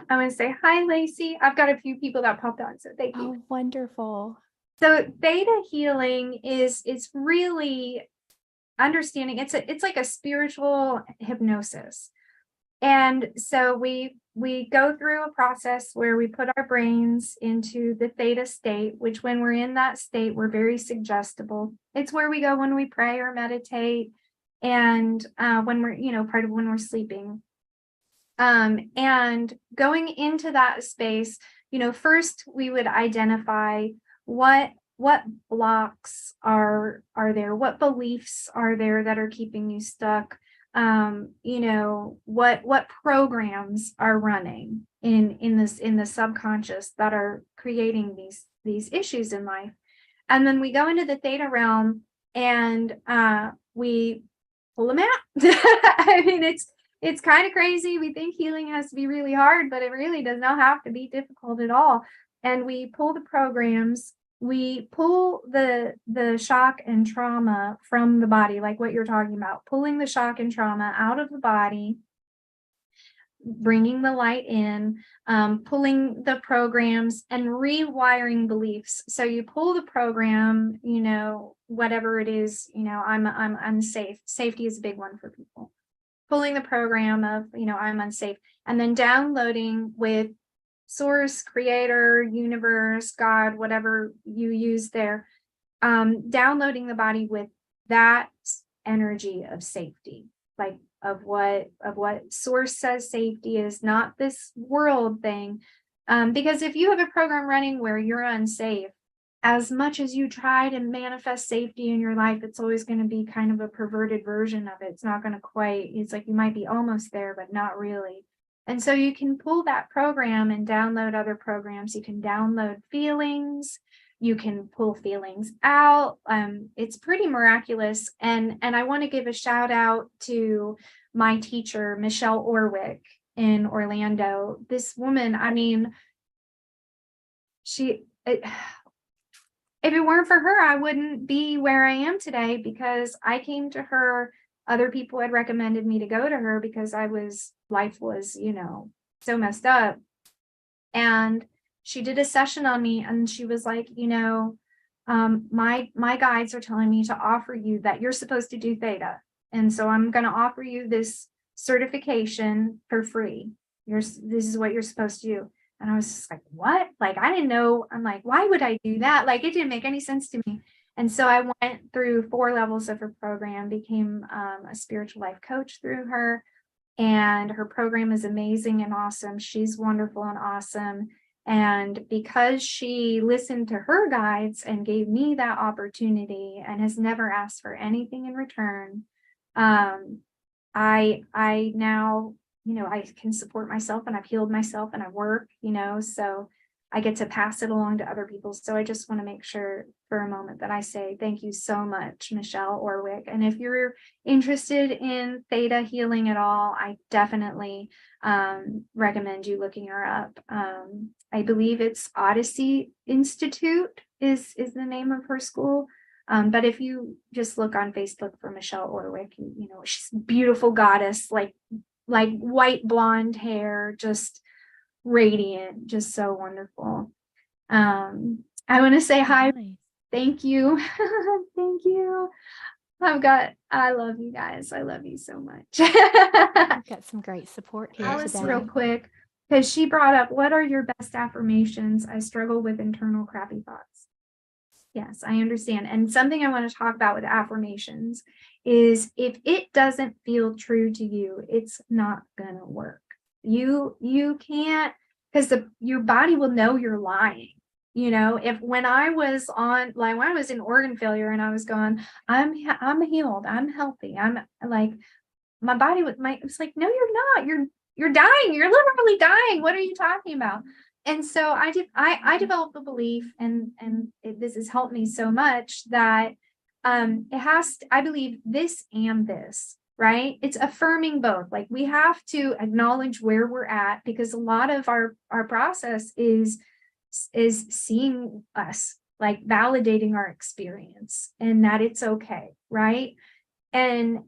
I'm going to say, hi, Lacey. I've got a few people that popped on, so thank you. Oh, wonderful. So Theta healing is really understanding. It's like a spiritual hypnosis. And so we go through a process where we put our brains into the Theta state, which when we're in that state, we're very suggestible. It's where we go when we pray or meditate, and when we're, part of when we're sleeping. And going into that space, first we would identify what blocks are there, what beliefs are there that are keeping you stuck. What programs are running in the subconscious that are creating these issues in life. And then we go into the Theta realm and we pull them out. I mean, it's kind of crazy. We think healing has to be really hard, but it really does not have to be difficult at all. And we pull the programs. We pull the shock and trauma from the body, like what you're talking about, pulling the shock and trauma out of the body, bringing the light in, pulling the programs and rewiring beliefs. So you pull the program, whatever it is, I'm unsafe. Safety is a big one for people. Pulling the program of, I'm unsafe, and then downloading with source, creator, universe, God, whatever you use there, downloading the body with that energy of safety, like of what source says safety is, not this world thing. Because if you have a program running where you're unsafe, as much as you try to manifest safety in your life, it's always going to be kind of a perverted version of it. It's not going to quite, it's like you might be almost there, but not really. And so you can pull that program and download other programs. You can download feelings. You can pull feelings out. It's pretty miraculous. And I want to give a shout out to my teacher, Michelle Orwick in Orlando. This woman, I mean, if it weren't for her, I wouldn't be where I am today, because I came to her. Other people had recommended me to go to her because life was, so messed up. And she did a session on me and she was like, my guides are telling me to offer you that you're supposed to do Theta. And so I'm going to offer you this certification for free. This is what you're supposed to do. And I was just like, what? Like, I didn't know. I'm like, why would I do that? Like, it didn't make any sense to me. And so I went through 4 levels of her program, became a spiritual life coach through her. And her program is amazing and awesome. She's wonderful and awesome. And because she listened to her guides and gave me that opportunity and has never asked for anything in return, I now, I can support myself, and I've healed myself, and I work, so I get to pass it along to other people. So I just want to make sure for a moment that I say thank you so much, Michelle Orwick. And if you're interested in Theta healing at all, I definitely recommend you looking her up. I believe it's Odyssey Institute is the name of her school. But if you just look on Facebook for Michelle Orwick, she's a beautiful goddess, like like white blonde hair, just radiant, just so wonderful. I want to say hi. Nice. Thank you. Thank you. I love you guys. I love you so much. We've got some great support here Alice, today. real quick, because she brought up, what are your best affirmations? I struggle with internal crappy thoughts. Yes, I understand. And something I want to talk about with affirmations is if it doesn't feel true to you, it's not gonna work. You can't, because your body will know you're lying. You know, when I was in organ failure and I was going, I'm healed, I'm healthy, I'm like, my body was like, no, you're not. You're dying. You're literally dying. What are you talking about? And so I developed the belief, and this has helped me so much, that I believe this and this, right? It's affirming both. Like, we have to acknowledge where we're at, because a lot of our process is seeing us, like validating our experience, and that it's okay, right? And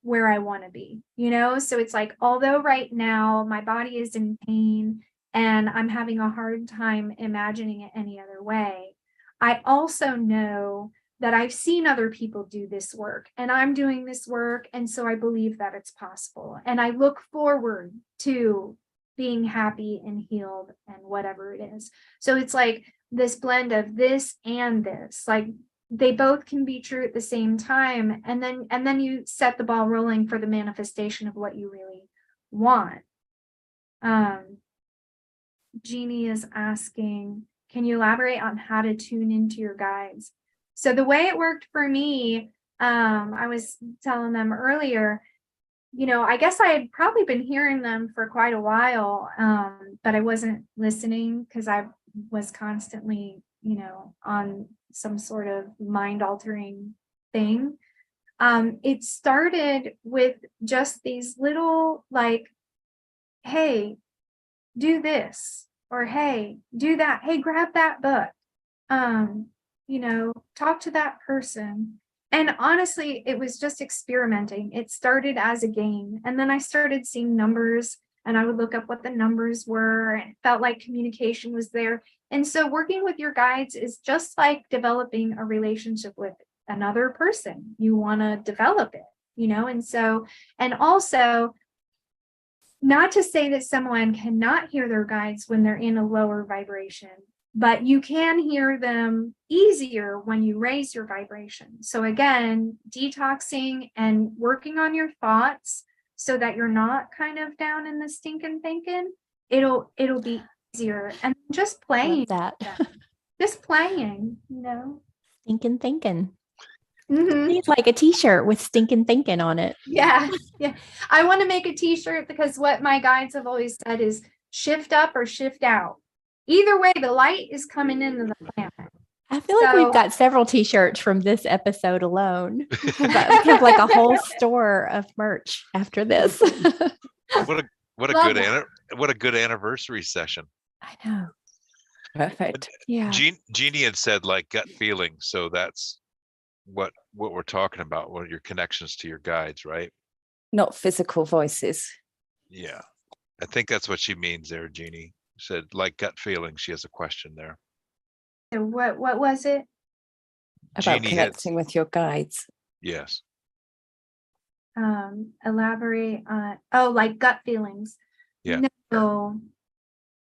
where I want to be, you know? So it's like, although right now my body is in pain and I'm having a hard time imagining it any other way, I also know that I've seen other people do this work, and I'm doing this work. And so I believe that it's possible. And I look forward to being happy and healed and whatever it is. So it's like this blend of this and this, like they both can be true at the same time. And then you set the ball rolling for the manifestation of what you really want. Jeannie is asking, can you elaborate on how to tune into your guides? So the way it worked for me, I was telling them earlier, you know, I guess I had probably been hearing them for quite a while, but I wasn't listening because I was constantly, you know, on some sort of mind altering thing. It started with just these little, like, hey, do this, or hey, do that. Hey, grab that book. You know, talk to that person. And honestly, it was just experimenting. It started as a game. And then I started seeing numbers, and I would look up what the numbers were, and it felt like communication was there. And so working with your guides is just like developing a relationship with another person. You want to develop it, you know? And so, and also, not to say that someone cannot hear their guides when they're in a lower vibration, but you can hear them easier when you raise your vibration. So again, detoxing and working on your thoughts so that you're not kind of down in the stinking thinking, it'll be easier. And just playing that. Just playing, you know. Stinking thinking. Mm-hmm. It's like a t-shirt with stinking thinking on it. Yeah. I want to make a t-shirt, because what my guides have always said is shift up or shift out. Either way, the light is coming into the planet. I feel like we've got several t-shirts from this episode alone. We have like a whole store of merch after this. What a good anniversary session. I know. Perfect. Yeah. Jeannie had said like gut feeling, so that's what we're talking about. What are your connections to your guides, right? Not physical voices. Yeah, I think that's what she means there, Jeannie. Said like gut feeling. She has a question there. So what was it? About Jeannie connecting with your guides. Yes. Elaborate on, like gut feelings. Yeah.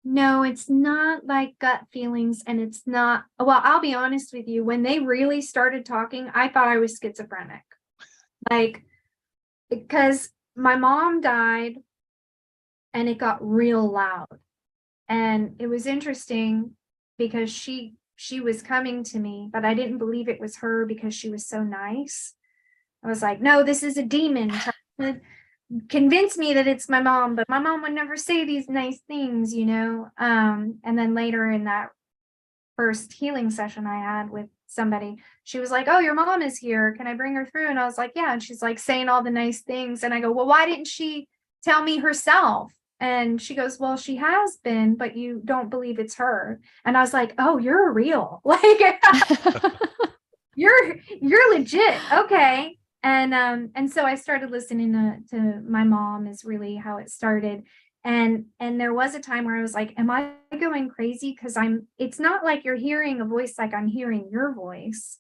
No, it's not like gut feelings, and it's not, well, I'll be honest with you, when they really started talking, I thought I was schizophrenic. Like, because my mom died and it got real loud. And it was interesting because she was coming to me, but I didn't believe it was her because she was so nice. I was like, no, this is a demon trying to convince me that it's my mom, but my mom would never say these nice things, you know? And then later in that first healing session I had with somebody, she was like, oh, your mom is here. Can I bring her through? And I was like, yeah. And she's like saying all the nice things. And I go, well, why didn't she tell me herself? And she goes, well, she has been, but you don't believe it's her. And I was like, oh, you're real. Like, you're legit. Okay. And so I started listening to my mom, is really how it started. And there was a time where I was like, am I going crazy? Because it's not like you're hearing a voice like I'm hearing your voice.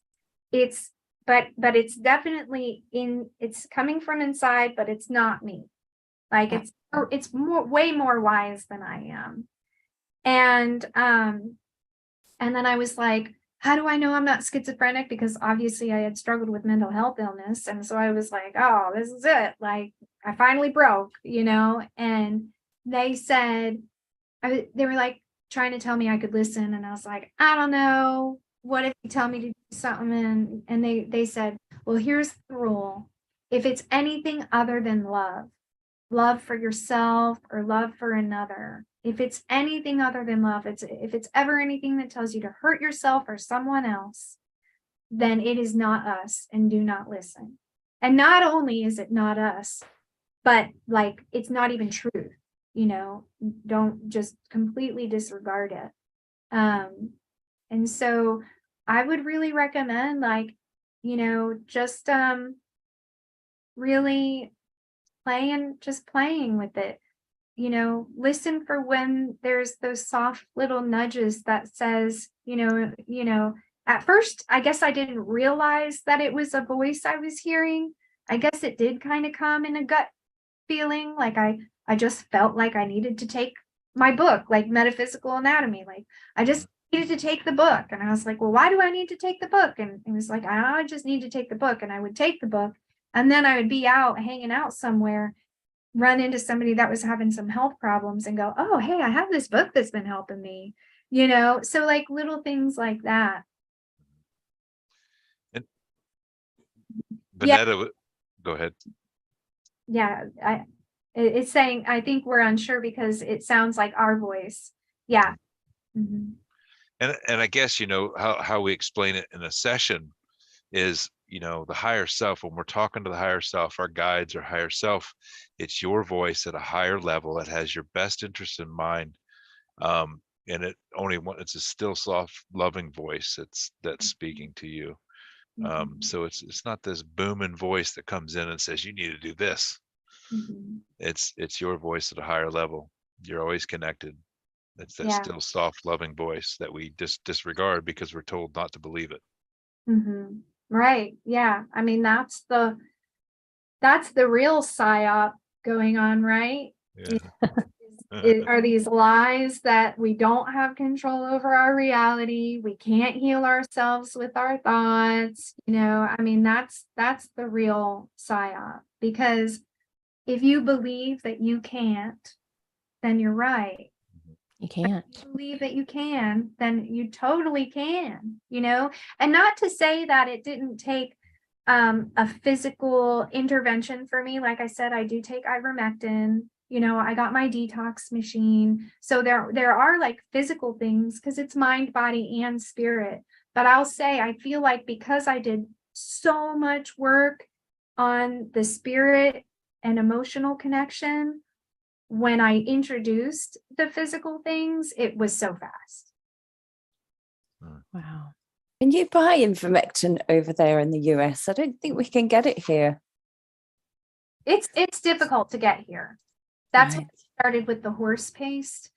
But it's definitely it's coming from inside, but it's not me. Like it's way more wise than I am. And then I was like, how do I know I'm not schizophrenic? Because obviously I had struggled with mental health illness. And so I was like, oh, this is it. Like, I finally broke, and they said, they were like trying to tell me I could listen. And I was like, I don't know. What if you tell me to do something? And they said, well, here's the rule. If it's anything other than love for yourself or love for another, if it's anything other than love, if it's ever anything that tells you to hurt yourself or someone else, then it is not us, and do not listen. And not only is it not us, but like, it's not even truth, don't just completely disregard it. And so I would really recommend, like, just really playing with it. Listen for when there's those soft little nudges that says, at first, I guess I didn't realize that it was a voice I was hearing. I guess it did kind of come in a gut feeling. Like I just felt like I needed to take my book, like Metaphysical Anatomy. Like I just needed to take the book. And I was like, well, why do I need to take the book? And it was like, I just need to take the book. And I would take the book. And then I would be out hanging out somewhere, run into somebody that was having some health problems and go, oh, hey, I have this book that's been helping me, so like little things like that. And Vanetta, go ahead. Yeah, it's saying, I think we're unsure because it sounds like our voice. Yeah. Mm-hmm. And I guess, how we explain it in a session is, the higher self. When we're talking to the higher self, our guides, our higher self, it's your voice at a higher level. It has your best interest in mind. And it's a still, soft, loving voice that's speaking to you. Mm-hmm. So it's not this booming voice that comes in and says, you need to do this. Mm-hmm. It's your voice at a higher level. You're always connected. It's that still, soft, loving voice that we disregard because we're told not to believe it. Mm-hmm. Right. Yeah. I mean, that's the real psyop going on, right? Yeah. Are these lies that we don't have control over our reality? We can't heal ourselves with our thoughts. I mean, that's the real psyop, because if you believe that you can't, then you're right. You can't. If you believe that you can, then you totally can, and not to say that it didn't take a physical intervention for me. Like I said, I do take ivermectin, I got my detox machine. So there are like physical things, because it's mind, body, and spirit. But I'll say, I feel like because I did so much work on the spirit and emotional connection, when I introduced the physical things, it was so fast. Wow. Can you buy ivermectin over there in the US? I don't think we can get it here. It's difficult to get here. That's right. When I started with the horse paste.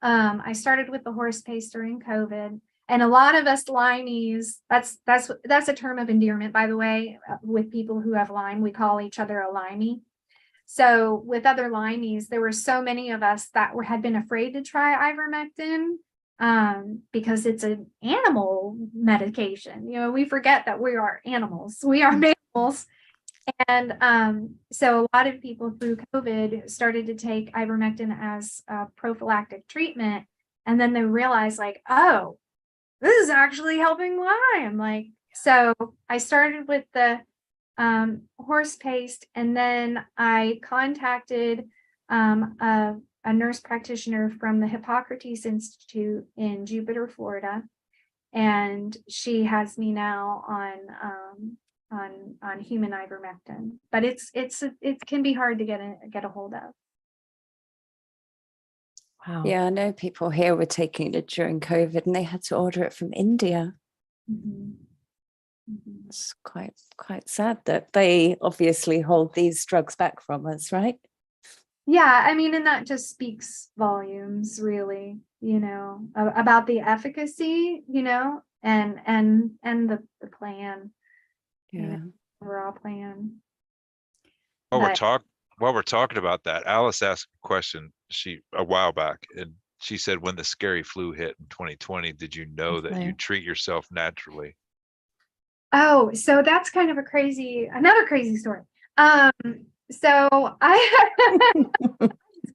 I started with the horse paste during COVID. And a lot of us Lymies, that's a term of endearment, by the way, with people who have Lyme. We call each other a Limey. So with other Lymies, there were so many of us that had been afraid to try ivermectin because it's an animal medication. We forget that we are animals. We are mammals. And so a lot of people through COVID started to take ivermectin as a prophylactic treatment. And then they realized, like, oh, this is actually helping Lyme. So I started with the horse paste, and then I contacted a nurse practitioner from the Hippocrates Institute in Jupiter, Florida, and she has me now on human ivermectin. But it can be hard to get a hold of. Wow. Yeah, I know people here were taking it during COVID, and they had to order it from India. Mm-hmm. It's quite sad that they obviously hold these drugs back from us, right? Yeah, I mean, and that just speaks volumes, really, about the efficacy, and the plan, Yeah. overall plan. While we're talking about that, Alice asked a question a while back, and she said, when the scary flu hit in 2020, did you know that you treat yourself naturally? Oh, so that's kind of another crazy story. So I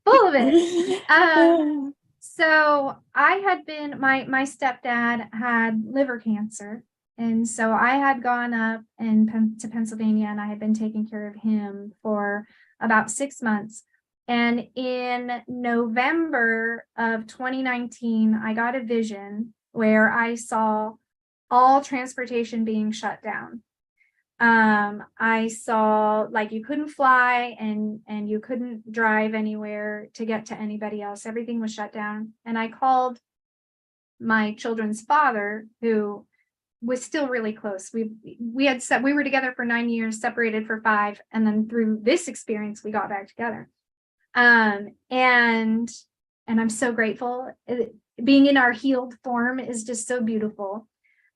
full of it. So I had been, my stepdad had liver cancer. And so I had gone up to Pennsylvania, and I had been taking care of him for about 6 months. And in November of 2019, I got a vision where I saw all transportation being shut down. I saw, like, you couldn't fly and you couldn't drive anywhere to get to anybody else. Everything was shut down. And I called my children's father, who was still really close. We were together for 9 years, separated for 5, and then through this experience we got back together. And I'm so grateful. Being in our healed form is just so beautiful.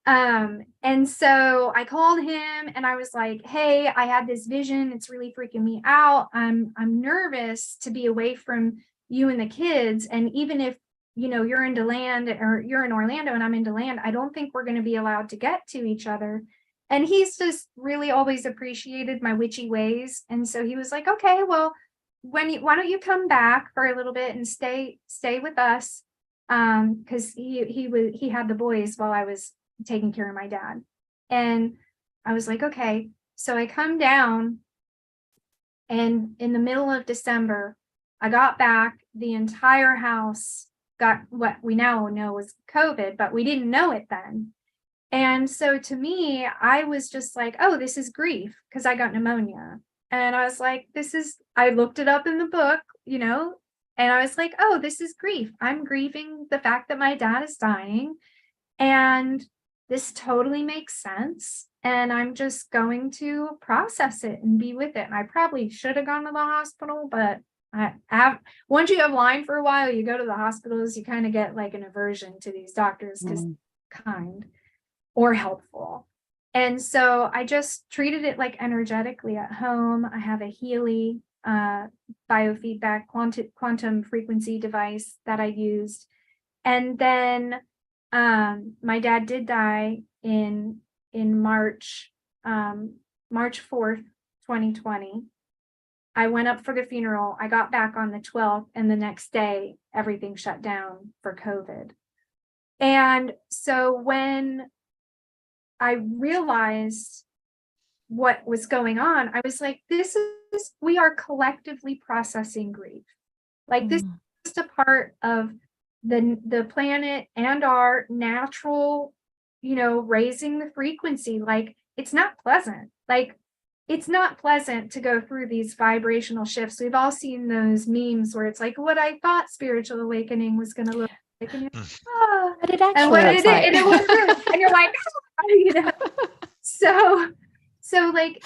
And so I called him and I was like, hey, I had this vision. It's really freaking me out. I'm nervous to be away from you and the kids. And even if, you're in DeLand, or you're in Orlando and I'm in DeLand, I don't think we're going to be allowed to get to each other. And he's just really always appreciated my witchy ways. And so he was like, okay, well, why don't you come back for a little bit and stay with us? Because he had the boys while I was taking care of my dad. And I was like, okay. So I come down, and in the middle of December, I got back. The entire house got what we now know was COVID, but we didn't know it then. And so to me, I was just like, oh, this is grief, because I got pneumonia. And I was like, I looked it up in the book, and I was like, oh, this is grief. I'm grieving the fact that my dad is dying. And this totally makes sense. And I'm just going to process it and be with it. And I probably should have gone to the hospital, but once you have Lyme for a while, you go to the hospitals, you kind of get like an aversion to these doctors, because kind or helpful. And so I just treated it like energetically at home. I have a Healy biofeedback quantum frequency device that I used. And then my dad did die in March 4th, 2020. I went up for the funeral. I got back on the 12th, and the next day everything shut down for COVID. And so when I realized what was going on, I was like, we are collectively processing grief. Like, this is just a part of the planet and our natural, raising the frequency. Like, it's not pleasant. Like, it's not pleasant to go through these vibrational shifts. We've all seen those memes where it's like, what I thought spiritual awakening was going to look like, and but it actually looks like. And it was really, and you're like, so like,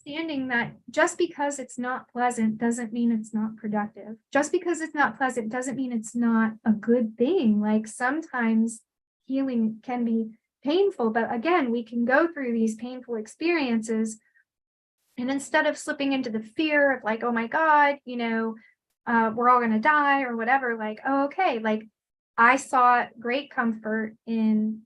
understanding that just because it's not pleasant doesn't mean it's not productive. Just because it's not pleasant doesn't mean it's not a good thing. Like, sometimes healing can be painful, but again, we can go through these painful experiences, and instead of slipping into the fear of like, oh my God, we're all going to die or whatever, like, oh, okay, like, I saw great comfort in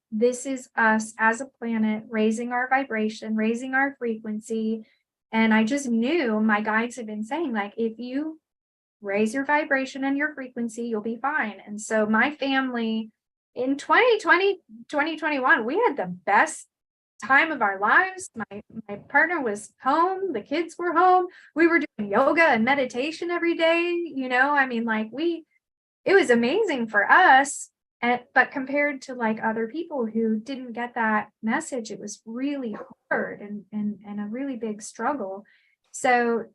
this is us as a planet raising our vibration, raising our frequency. And I just knew, my guides had been saying, like, if you raise your vibration and your frequency, you'll be fine. And so my family in 2020, 2021, we had the best time of our lives. My partner was home, the kids were home, we were doing yoga and meditation every day. I mean, like, it was amazing for us. But compared to like other people who didn't get that message, it was really hard and a really big struggle. So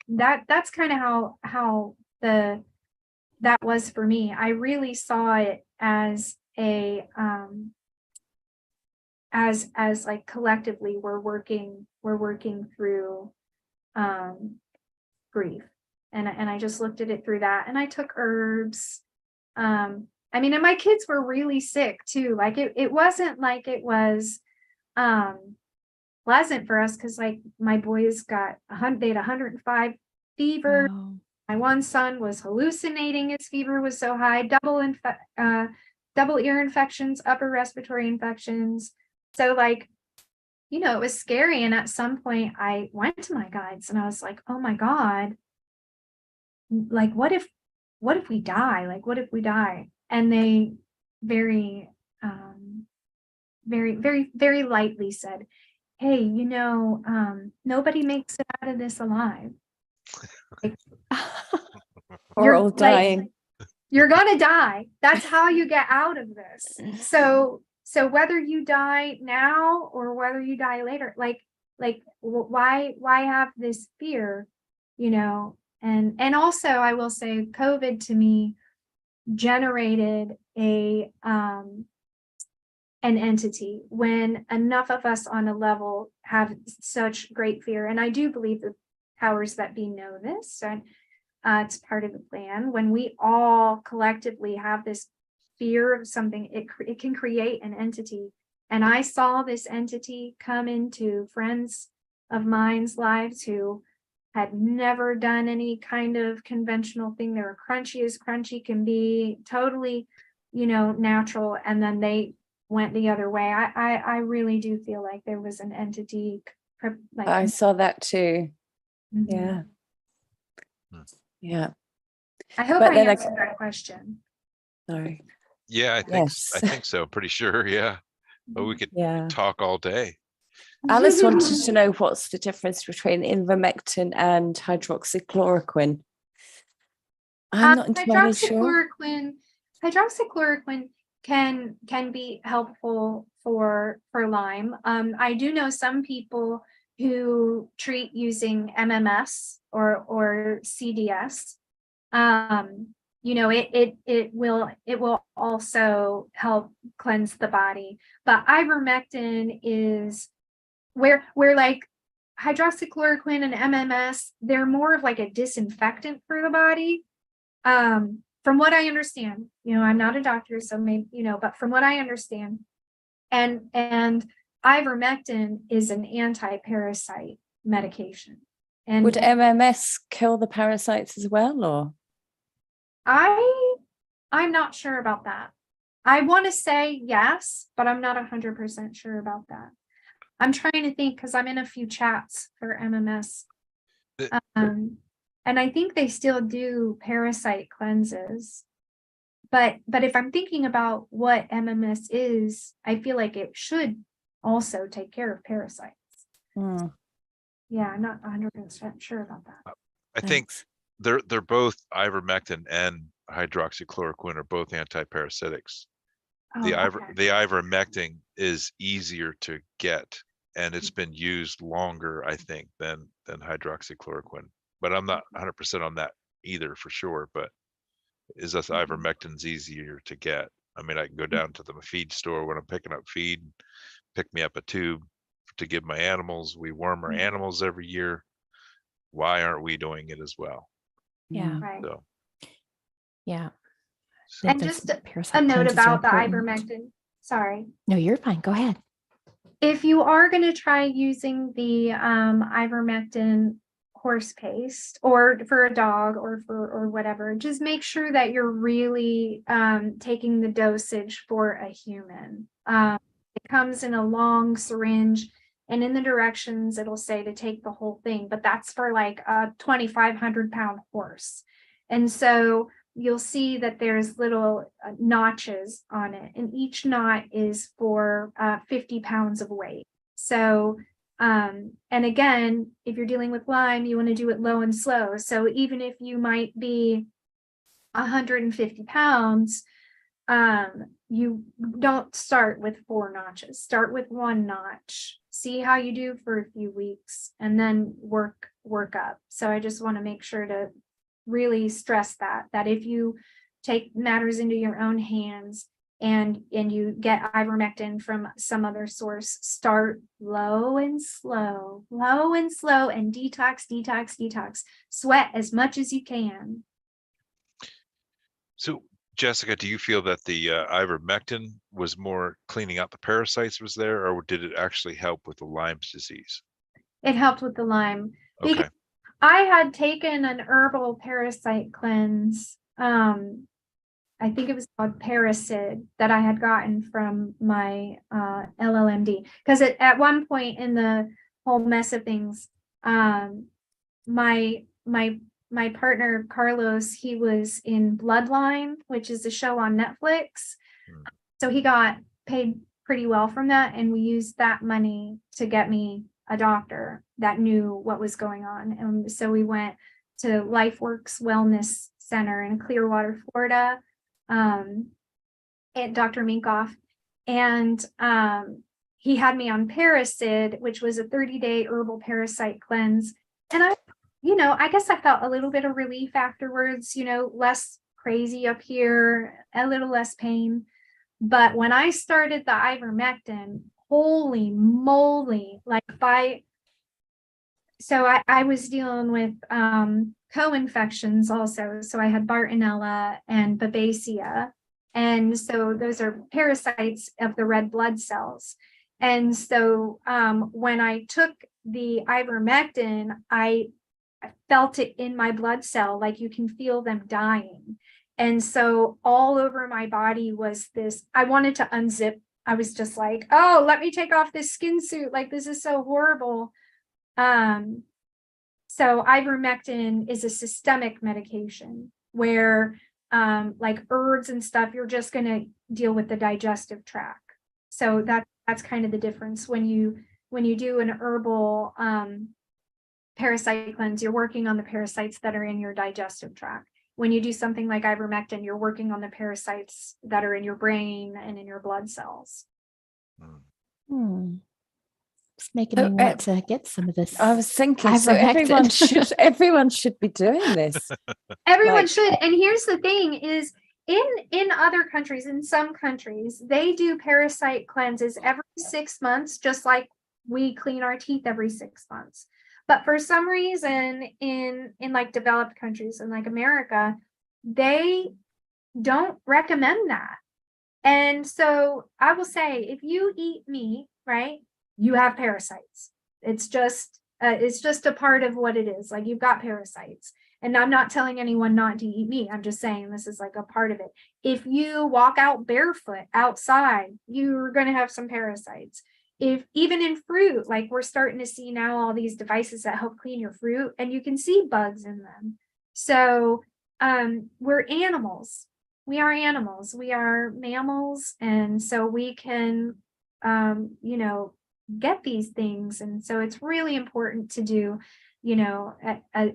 that's kind of how that was for me. I really saw it as as like collectively we're working through grief. And I just looked at it through that, and I took herbs. I mean, and my kids were really sick too. Like it wasn't like it was pleasant for us, because like my boys got they had 105 fever. Wow. My one son was hallucinating. His fever was so high, double ear infections, upper respiratory infections. So like, you know, it was scary. And at some point I went to my guides and I was like, oh my God, like, what if we die? Like, what if we die? And they very, very lightly said, hey, you know, nobody makes it out of this alive. Like, We're all dying. You're gonna die. That's how you get out of this. So whether you die now or whether you die later, like why have this fear, you know? And also I will say COVID to me generated an entity when enough of us on a level have such great fear. And I do believe the powers that be know this, and it's part of the plan. When we all collectively have this fear of something, it can create an entity. And I saw this entity come into friends of mine's lives who had never done any kind of conventional thing. They were crunchy as crunchy can be, totally, you know, natural. And then they went the other way. I really do feel like there was an entity. Like, I saw that too. mhm. Yeah. Yeah. I hope But I then answered that question. Sorry. Yeah, I think so. Pretty sure. Yeah. But we could Yeah. talk all day. Alice wanted to know what's the difference between ivermectin and hydroxychloroquine. I'm not entirely sure. Hydroxychloroquine can be helpful for Lyme. I do know some people who treat using MMS or CDS. You know, it will also help cleanse the body. But ivermectin is where like hydroxychloroquine and MMS, they're more of like a disinfectant for the body. From what I understand, you know, I'm not a doctor, so maybe, you know, but from what I understand, and ivermectin is an anti-parasite medication. And would MMS kill the parasites as well, or? I'm not sure about that. I want to say yes, but I'm not 100% sure about that. I'm trying to think because I'm in a few chats for MMS. And I think they still do parasite cleanses. But if I'm thinking about what MMS is, I feel like it should also take care of parasites. Yeah, I'm not 100% sure about that. I think they're both ivermectin and hydroxychloroquine are both antiparasitics. The ivermectin is easier to get, and it's been used longer, I think, than hydroxychloroquine. But I'm not 100% on that either for sure. But is this ivermectin's easier to get? I mean, I can go down to the feed store when I'm picking up feed, pick me up a tube to give my animals. We worm our animals every year. Why aren't we doing it as well? Yeah. Right. So, yeah. And just a note about the ivermectin. Sorry. No, you're fine. Go ahead. If you are going to try using the ivermectin horse paste, or for a dog, or whatever, just make sure that you're really taking the dosage for a human. It comes in a long syringe, and in the directions it'll say to take the whole thing, but that's for like a 2,500-pound horse. And so you'll see that there's little notches on it, and each knot is for 50 pounds of weight. So and again, if you're dealing with Lyme, you want to do it low and slow. So even if you might be 150 pounds, you don't start with 4 notches. Start with 1 notch. See how you do for a few weeks, and then work up. So I just want to make sure to really stress that if you take matters into your own hands, and you get ivermectin from some other source, start low and slow, and detox. Sweat as much as you can. So, Jessica, do you feel that the ivermectin was more cleaning out the parasites was there, or did it actually help with the Lyme disease? It helped with the Lyme. Okay. I had taken an herbal parasite cleanse. I think it was called Parasite, that I had gotten from my LLMD. Because at one point in the whole mess of things, my partner Carlos, he was in Bloodline, which is a show on Netflix. So he got paid pretty well from that, and we used that money to get me a doctor that knew what was going on. And so we went to LifeWorks Wellness Center in Clearwater, Florida, at Dr. Minkoff. And he had me on Parasite, which was a 30-day herbal parasite cleanse. And I guess I felt a little bit of relief afterwards, less crazy up here, a little less pain. But when I started the ivermectin, holy moly, so I was dealing with co-infections also. So I had Bartonella and Babesia. And so those are parasites of the red blood cells. And so when I took the ivermectin, I felt it in my blood cell, like you can feel them dying. And so all over my body was this, I wanted to unzip. I was just like, oh, let me take off this skin suit. Like, this is so horrible. So ivermectin is a systemic medication where like herbs and stuff, you're just going to deal with the digestive tract. So that's kind of the difference. When you do an herbal parasite cleanse, you're working on the parasites that are in your digestive tract. When you do something like ivermectin, you're working on the parasites that are in your brain and in your blood cells. It's making me want to get some of this. I was thinking, so everyone should be doing this. Everyone should. And here's the thing is, in other countries, in some countries, they do parasite cleanses every 6 months, just like we clean our teeth every 6 months. But for some reason, in like developed countries in like America, they don't recommend that. And so I will say, if you eat meat, right, you have parasites. It's just a part of what it is. Like, you've got parasites. And I'm not telling anyone not to eat meat. I'm just saying this is like a part of it. If you walk out barefoot outside, you're going to have some parasites. If even in fruit, like we're starting to see now all these devices that help clean your fruit, and you can see bugs in them. So we're animals. We are animals. We are mammals. And so we can, get these things. And so it's really important to do, I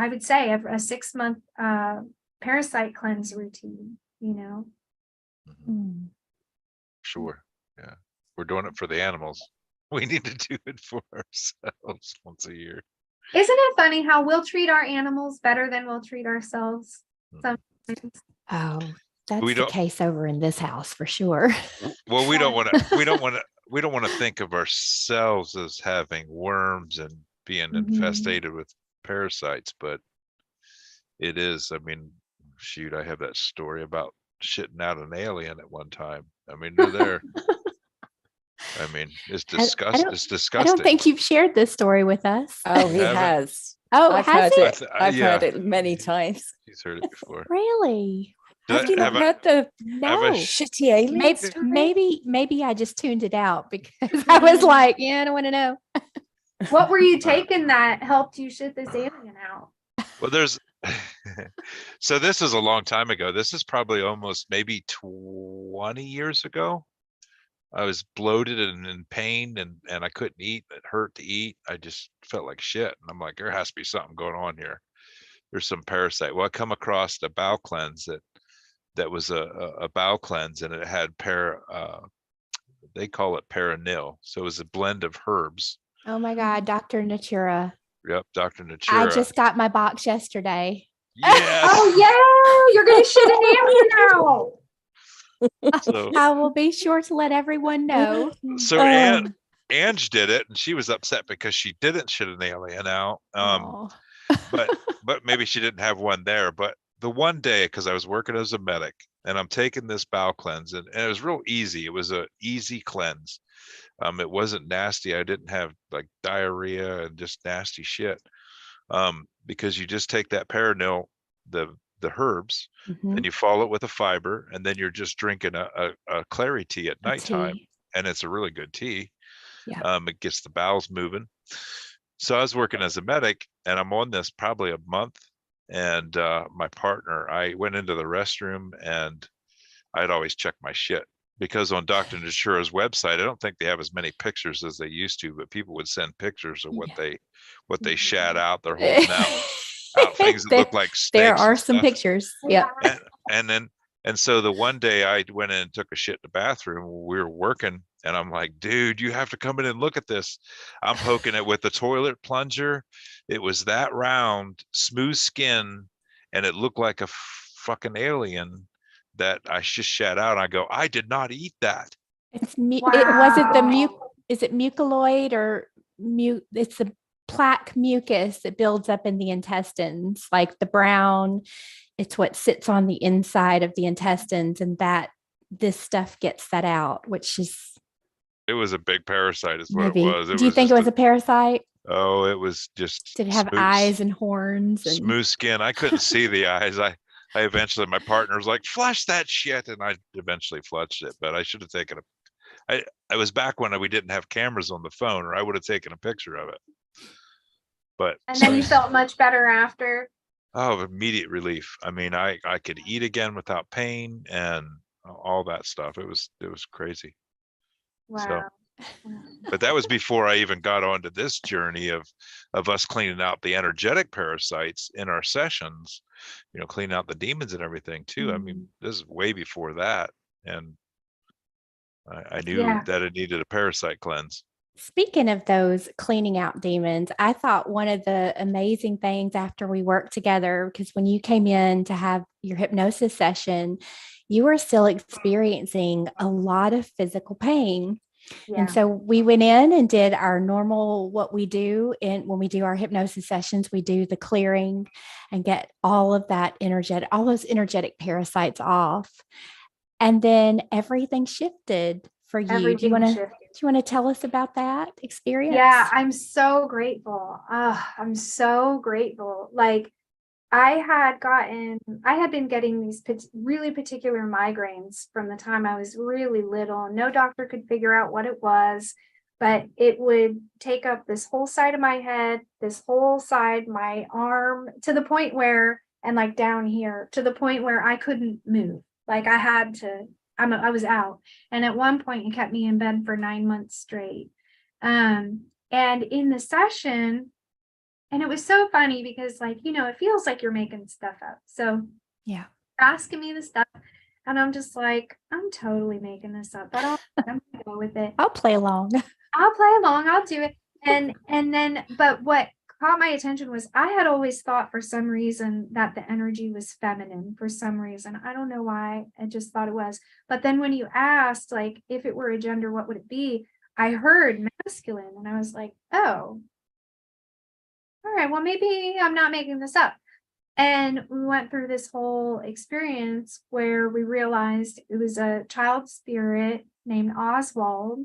would say a 6-month parasite cleanse routine, Sure. Yeah. We're doing it for the animals. We need to do it for ourselves once a year. Isn't it funny how we'll treat our animals better than we'll treat ourselves sometimes? Oh, that's the case over in this house for sure. Well, we don't want to think of ourselves as having worms and being infested with parasites, but it is. I mean, shoot, I have that story about shitting out an alien at one time. I mean, they're there. I mean, it's disgusting. It's disgusting. I don't think you've shared this story with us. Oh, he has. Oh, I've heard it. I've heard it many times. He's heard it before. Really? Have you not heard the shitty aliens? Maybe I just tuned it out because I was like, I don't want to know. What were you taking that helped you shit this alien out? Well, so this is a long time ago. This is probably almost maybe 20 years ago. I was bloated and in pain and I couldn't eat. It hurt to eat. I just felt like shit. And I'm like, there has to be something going on here. There's some parasite. Well, I come across a bowel cleanse that was a bowel cleanse, and it had they call it paranil. So it was a blend of herbs. Oh my God, Dr. Natura. Yep, Dr. Natura. I just got my box yesterday. Yes. Oh yeah, you're gonna shit an alien out. So, I will be sure to let everyone know. so Ange did it, and she was upset because she didn't shit an alien out. But maybe she didn't have one there. But the one day, because I was working as a medic, and I'm taking this bowel cleanse, and it was real easy. It was a easy cleanse. It wasn't nasty. I didn't have like diarrhea and just nasty shit. Because you just take that perennial, the herbs, and you follow it with a fiber, and then you're just drinking a clary tea at nighttime, and it's a really good tea. Yeah. It gets the bowels moving. So I was working as a medic, and I'm on this probably a month, and my partner, I went into the restroom, and I'd always check my shit, because on Dr. Natura's website, I don't think they have as many pictures as they used to, but people would send pictures of what they shat out. They're holding out things that look like snakes. There are some pictures. Yeah. And so the one day I went in and took a shit in the bathroom, we were working, and I'm like, dude, you have to come in and look at this. I'm poking it with the toilet plunger. It was that round, smooth skin, and it looked like a fucking alien that I just shat out. I go, I did not eat that. It wasn't is it mucoid or it's the plaque mucus that builds up in the intestines, like the brown. It's what sits on the inside of the intestines, and that this stuff gets that out, which is. It was a big parasite, is what it was. Do you think it was a parasite? Oh, it was just. Did it have eyes and horns? Smooth skin. I couldn't see the eyes. I eventually, my partner was like, flush that shit, and I eventually flushed it. But I should have taken I was back when we didn't have cameras on the phone, or I would have taken a picture of it. But and then you felt much better after. Oh, immediate relief. I mean, I could eat again without pain and all that stuff. It was crazy. Wow. So, but that was before I even got onto this journey of us cleaning out the energetic parasites in our sessions, cleaning out the demons and everything too. I mean, this is way before that. And I knew that it needed a parasite cleanse. Speaking of those cleaning out demons, I thought one of the amazing things after we worked together, because when you came in to have your hypnosis session, you were still experiencing a lot of physical pain. Yeah. And so we went in and did our normal, what we do. And when we do our hypnosis sessions, we do the clearing and get all of that all those energetic parasites off. And then everything shifted for you. Do you want to tell us about that experience? Yeah, I'm so grateful. I'm so grateful. Like I had been getting these really particular migraines from the time I was really little. No doctor could figure out what it was, but it would take up this whole side of my head, this whole side, my arm, to the point where, and like down here, to the point where I couldn't move. Like I had to, I was out. And at one point it kept me in bed for 9 months straight. And in the session, and it was so funny because it feels like you're making stuff up. So yeah, asking me the stuff and I'm just like, I'm totally making this up, but I'm gonna go with it. I'll play along. I'll do it. And then, but what caught my attention was I had always thought for some reason that the energy was feminine for some reason. I don't know why. I just thought it was. But then when you asked, like, if it were a gender, what would it be? I heard masculine and I was like, oh, all right, well, maybe I'm not making this up. And we went through this whole experience where we realized it was a child spirit named Oswald.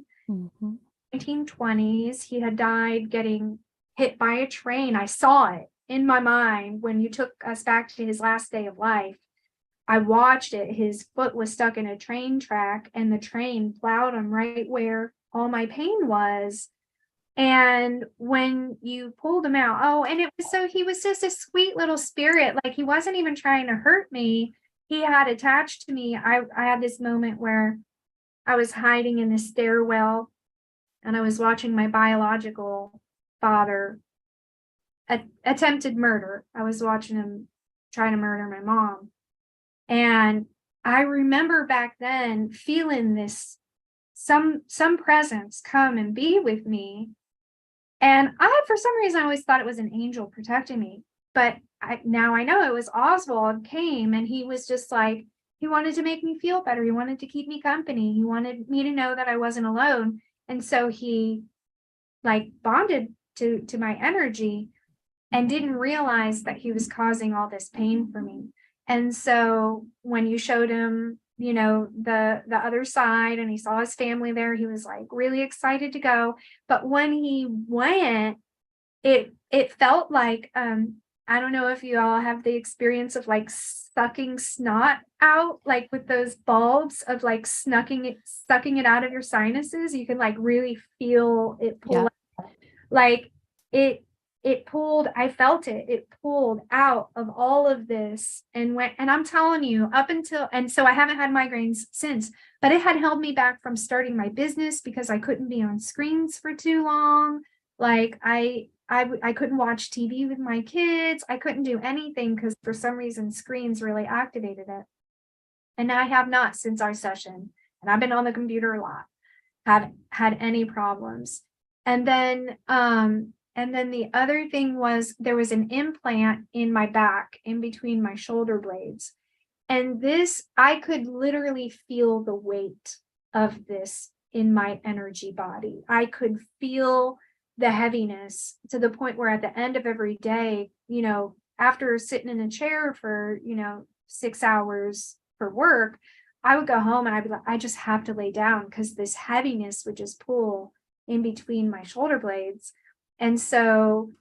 1920s. He had died getting hit by a train. I saw it in my mind when you took us back to his last day of life. I watched it. His foot was stuck in a train track and the train plowed him right where all my pain was. And when you pulled him out, he was just a sweet little spirit. Like he wasn't even trying to hurt me. He had attached to me. I had this moment where I was hiding in the stairwell and I was watching my biological father attempted murder. I was watching him try to murder my mom. And I remember back then feeling this, some presence come and be with me. And for some reason, I always thought it was an angel protecting me. But now I know it was Oswald came and he was just like, He wanted to make me feel better. He wanted to keep me company. He wanted me to know that I wasn't alone. And so he like bonded to my energy and didn't realize that he was causing all this pain for me. And so when you showed him, you know, the other side, and he saw his family there, he was like really excited to go. But when he went, it felt like, I don't know if you all have the experience of like sucking snot out, like with those bulbs of like sucking it out of your sinuses. You can like really feel it pull out. Like it pulled, I felt it pulled out of all of this and went, and I'm telling you, up until, and so I haven't had migraines since, but it had held me back from starting my business because I couldn't be on screens for too long. Like I couldn't watch TV with my kids. I couldn't do anything because for some reason screens really activated it. And I have not since our session. And I've been on the computer a lot, haven't had any problems. And then the other thing was there was an implant in my back in between my shoulder blades. And this, I could literally feel the weight of this in my energy body. I could feel the heaviness to the point where at the end of every day, you know, after sitting in a chair for, 6 hours for work, I would go home and I'd be like, I just have to lay down because this heaviness would just pull in between my shoulder blades. And so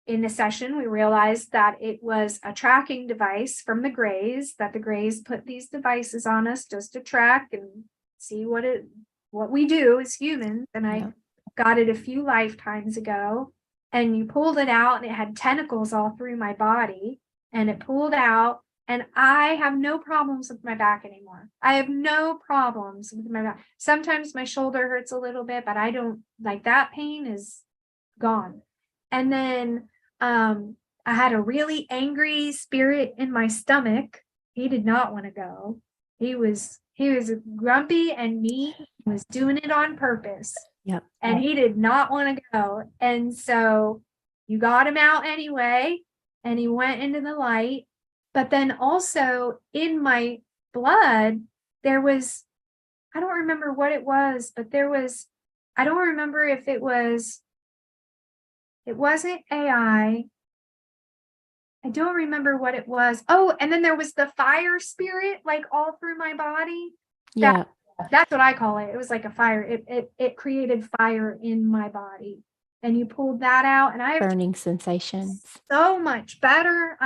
in the session, we realized that it was a tracking device from the Greys, that the Greys put these devices on us just to track and see what we do as humans. And I got it a few lifetimes ago, and you pulled it out and it had tentacles all through my body, and it pulled out, and I have no problems with my back anymore. I have no problems with my back. Sometimes my shoulder hurts a little bit, but I don't, like, that pain is gone. And then I had a really angry spirit in my stomach. He did not want to go. He was grumpy and mean. He was doing it on purpose. Yep. And he did not want to go. And so you got him out anyway, and he went into the light. But then also in my blood, there was, I don't remember what it was, but there was, I don't remember if it wasn't AI. I don't remember what it was. Oh, and then there was the fire spirit, like all through my body. Yeah. That's what I call it. It was like a fire. It created fire in my body, and you pulled that out, and I have Burning sensations. so much better.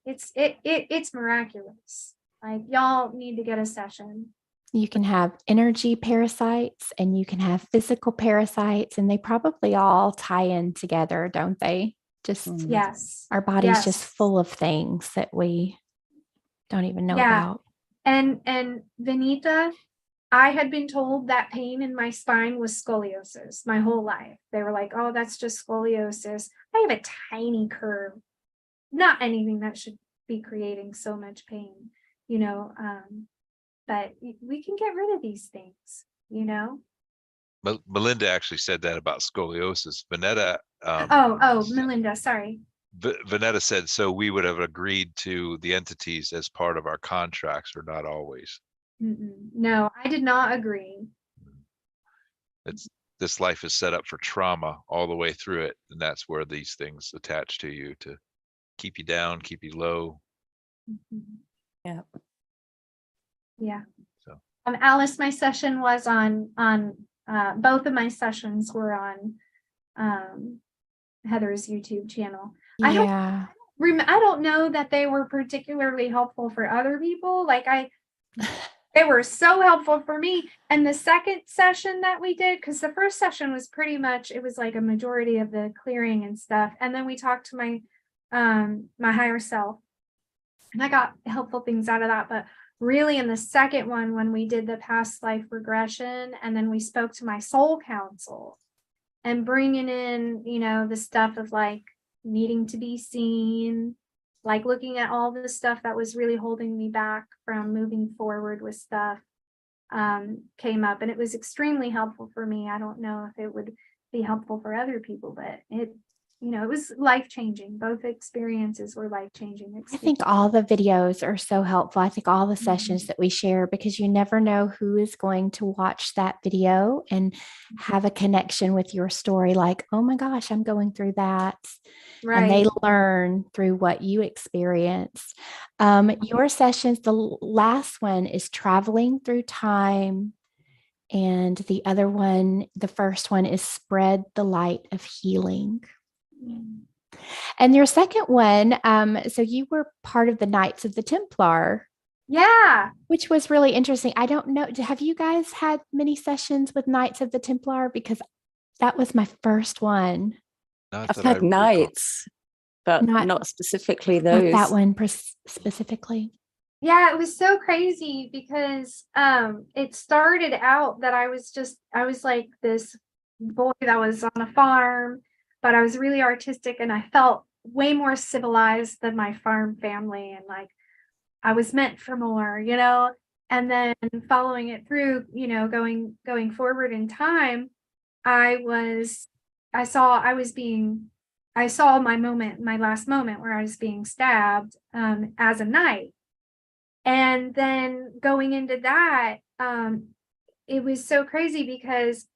It's miraculous. Like, y'all need to get a session. You can have energy parasites and you can have physical parasites, and they probably all tie in together, don't they? Just yes. Our body's just full of things that we don't even know about. And Vanita, I had been told that pain in my spine was scoliosis my whole life. They were like, oh, that's just scoliosis. I have a tiny curve, not anything that should be creating so much pain, but we can get rid of these things, Melinda actually said that about scoliosis. Vanetta. Melinda, sorry. Vanetta said, so we would have agreed to the entities as part of our contracts, or not always. No, I did not agree. This life is set up for trauma all the way through it, and that's where these things attach to you to keep you down, keep you low. Yeah. So Alice, my session was on both of my sessions were on Heather's YouTube channel. Yeah. I don't know that they were particularly helpful for other people. They were so helpful for me. And the second session that we did, because the first session was pretty much, it was like a majority of the clearing and stuff. And then we talked to my higher self, and I got helpful things out of that. But really in the second one, when we did the past life regression, and then we spoke to my soul council and bringing in, the stuff of like needing to be seen, like looking at all the stuff that was really holding me back from moving forward with stuff, came up, and it was extremely helpful for me. I don't know if it would be helpful for other people, but it it was life-changing. Both experiences were life-changing. I think all the videos are so helpful. I think all the sessions that we share, because you never know who is going to watch that video and have a connection with your story. Like, oh my gosh, I'm going through that. Right. And they learn through what you experience. Your sessions, the last one is traveling through time. And the other one, the first one, is spread the light of healing. And your second one, so you were part of the Knights of the Templar. Yeah. Which was really interesting. I don't know. Have you guys had many sessions with Knights of the Templar? Because that was my first one. I've had Knights, but not specifically those. Not that one specifically. Yeah, it was so crazy because it started out that I was like this boy that was on a farm, but I was really artistic and I felt way more civilized than my farm family, and like I was meant for more, and then following it through, going forward in time, I saw my last moment where I was being stabbed as a knight. And then going into that, it was so crazy because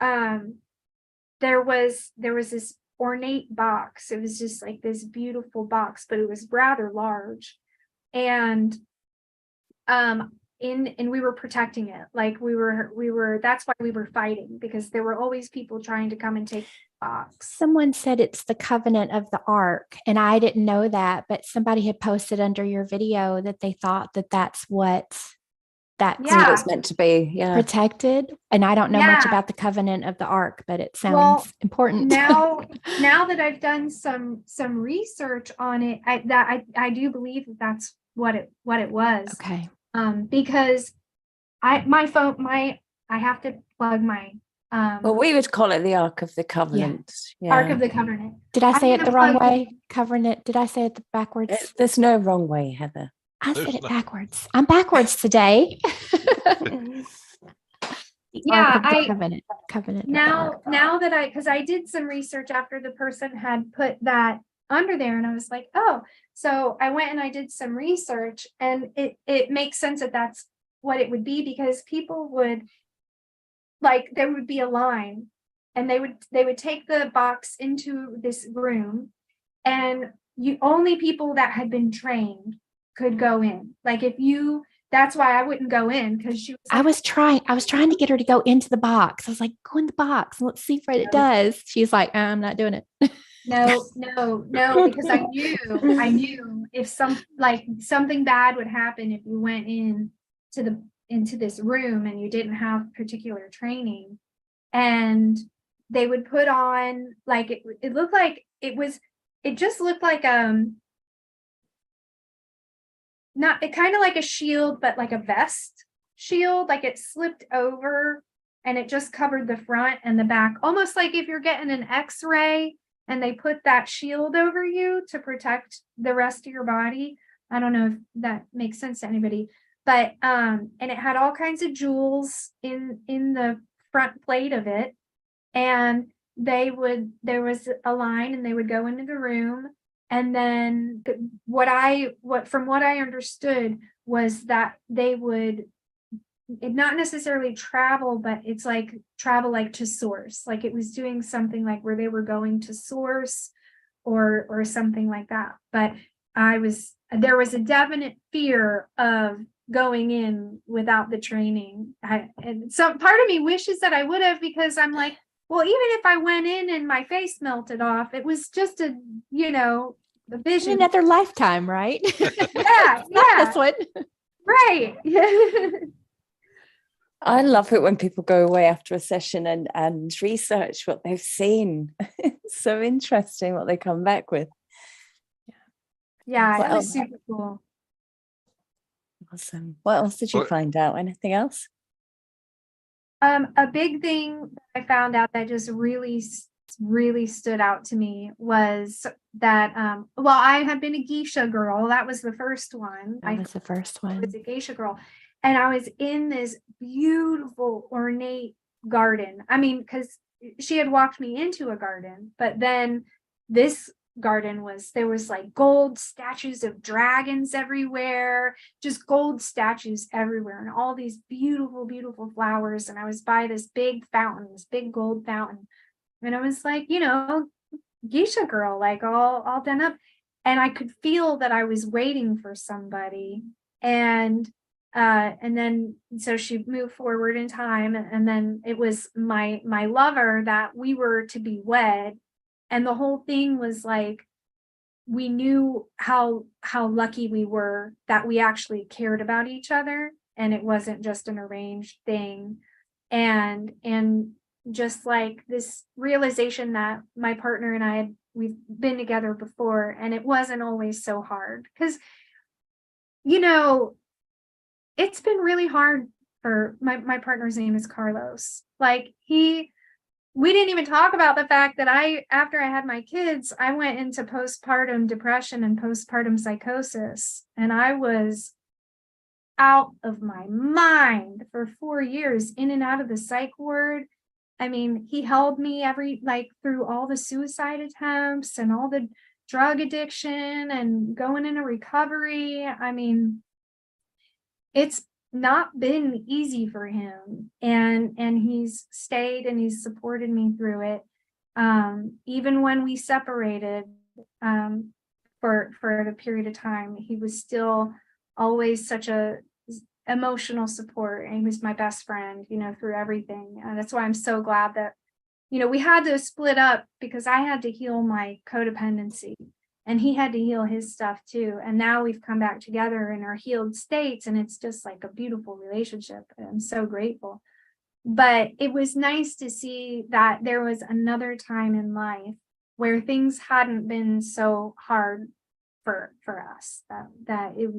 there was this ornate box. It was just like this beautiful box, but it was rather large. And we were protecting it. Like we were that's why we were fighting, because there were always people trying to come and take the box. Someone said it's the covenant of the ark, and I didn't know that, but somebody had posted under your video that they thought that that's what it's meant to be, protected. And I don't know much about the covenant of the ark, but it sounds important. Now that I've done some research on it, I do believe that that's what it was. Okay. Because I have to plug my well, we would call it the Ark of the Covenant. Yeah. Ark of the Covenant. Did I say it the wrong way? Covenant. Did I say it backwards? There's no wrong way, Heather. I said it backwards. I'm backwards today. Covenant. Now that because I did some research after the person had put that under there, and I was like, oh, so I went and I did some research, and it makes sense that that's what it would be, because people would, like, there would be a line, and they would take the box into this room, and only people that had been trained could go in. Like that's why I wouldn't go in, because she was like, I was trying to get her to go into the box. I was like, go in the box and let's see what it does. She's like, I'm not doing it. No, because I knew if something bad would happen if you went into this room and you didn't have particular training. And they would put on, like, it looked like it just looked like not it kind of like a shield, but like a vest shield, like it slipped over and it just covered the front and the back, almost like if you're getting an X-ray and they put that shield over you to protect the rest of your body. I don't know if that makes sense to anybody, but and it had all kinds of jewels in the front plate of it. And there was a line, and they would go into the room, and then from what I understood was that they would not necessarily travel, but it's like travel, like to source, like it was doing something like where they were going to source or something like that. But there was a definite fear of going in without the training. And so part of me wishes that I would have, because I'm like, well, even if I went in and my face melted off, it was just a vision. Another lifetime, right? Yeah. This one. Right. I love it when people go away after a session and research what they've seen. It's so interesting what they come back with. Yeah, it was super cool. Awesome. What else did you find out? Anything else? A big thing that I found out that just really stood out to me was that I had been a geisha girl. That was the first one. I was a geisha girl. And I was in this beautiful ornate garden. I mean, because she had walked me into a garden, but then this garden there was like gold statues of dragons everywhere, just gold statues everywhere, and all these beautiful, beautiful flowers. And I was by this big fountain, this big gold fountain. And I was like, geisha girl, like all done up. And I could feel that I was waiting for somebody. And then so she moved forward in time, and then it was my lover that we were to be wed. And the whole thing was like, we knew how lucky we were that we actually cared about each other, and it wasn't just an arranged thing. And just like this realization that my partner and we've been together before, and it wasn't always so hard, because it's been really hard for my partner's name is Carlos. Like we didn't even talk about the fact that after I had my kids, I went into postpartum depression and postpartum psychosis, and I was out of my mind for 4 years, in and out of the psych ward. I mean, he held me through all the suicide attempts and all the drug addiction and going into recovery. I mean, it's not been easy for him, and he's stayed and he's supported me through it. Even when we separated, for the period of time, he was still always such a emotional support, and he was my best friend, through everything. And that's why I'm so glad that, we had to split up, because I had to heal my codependency, and he had to heal his stuff too. And now we've come back together in our healed states, and it's just like a beautiful relationship. I'm so grateful. But it was nice to see that there was another time in life where things hadn't been so hard for us, that it,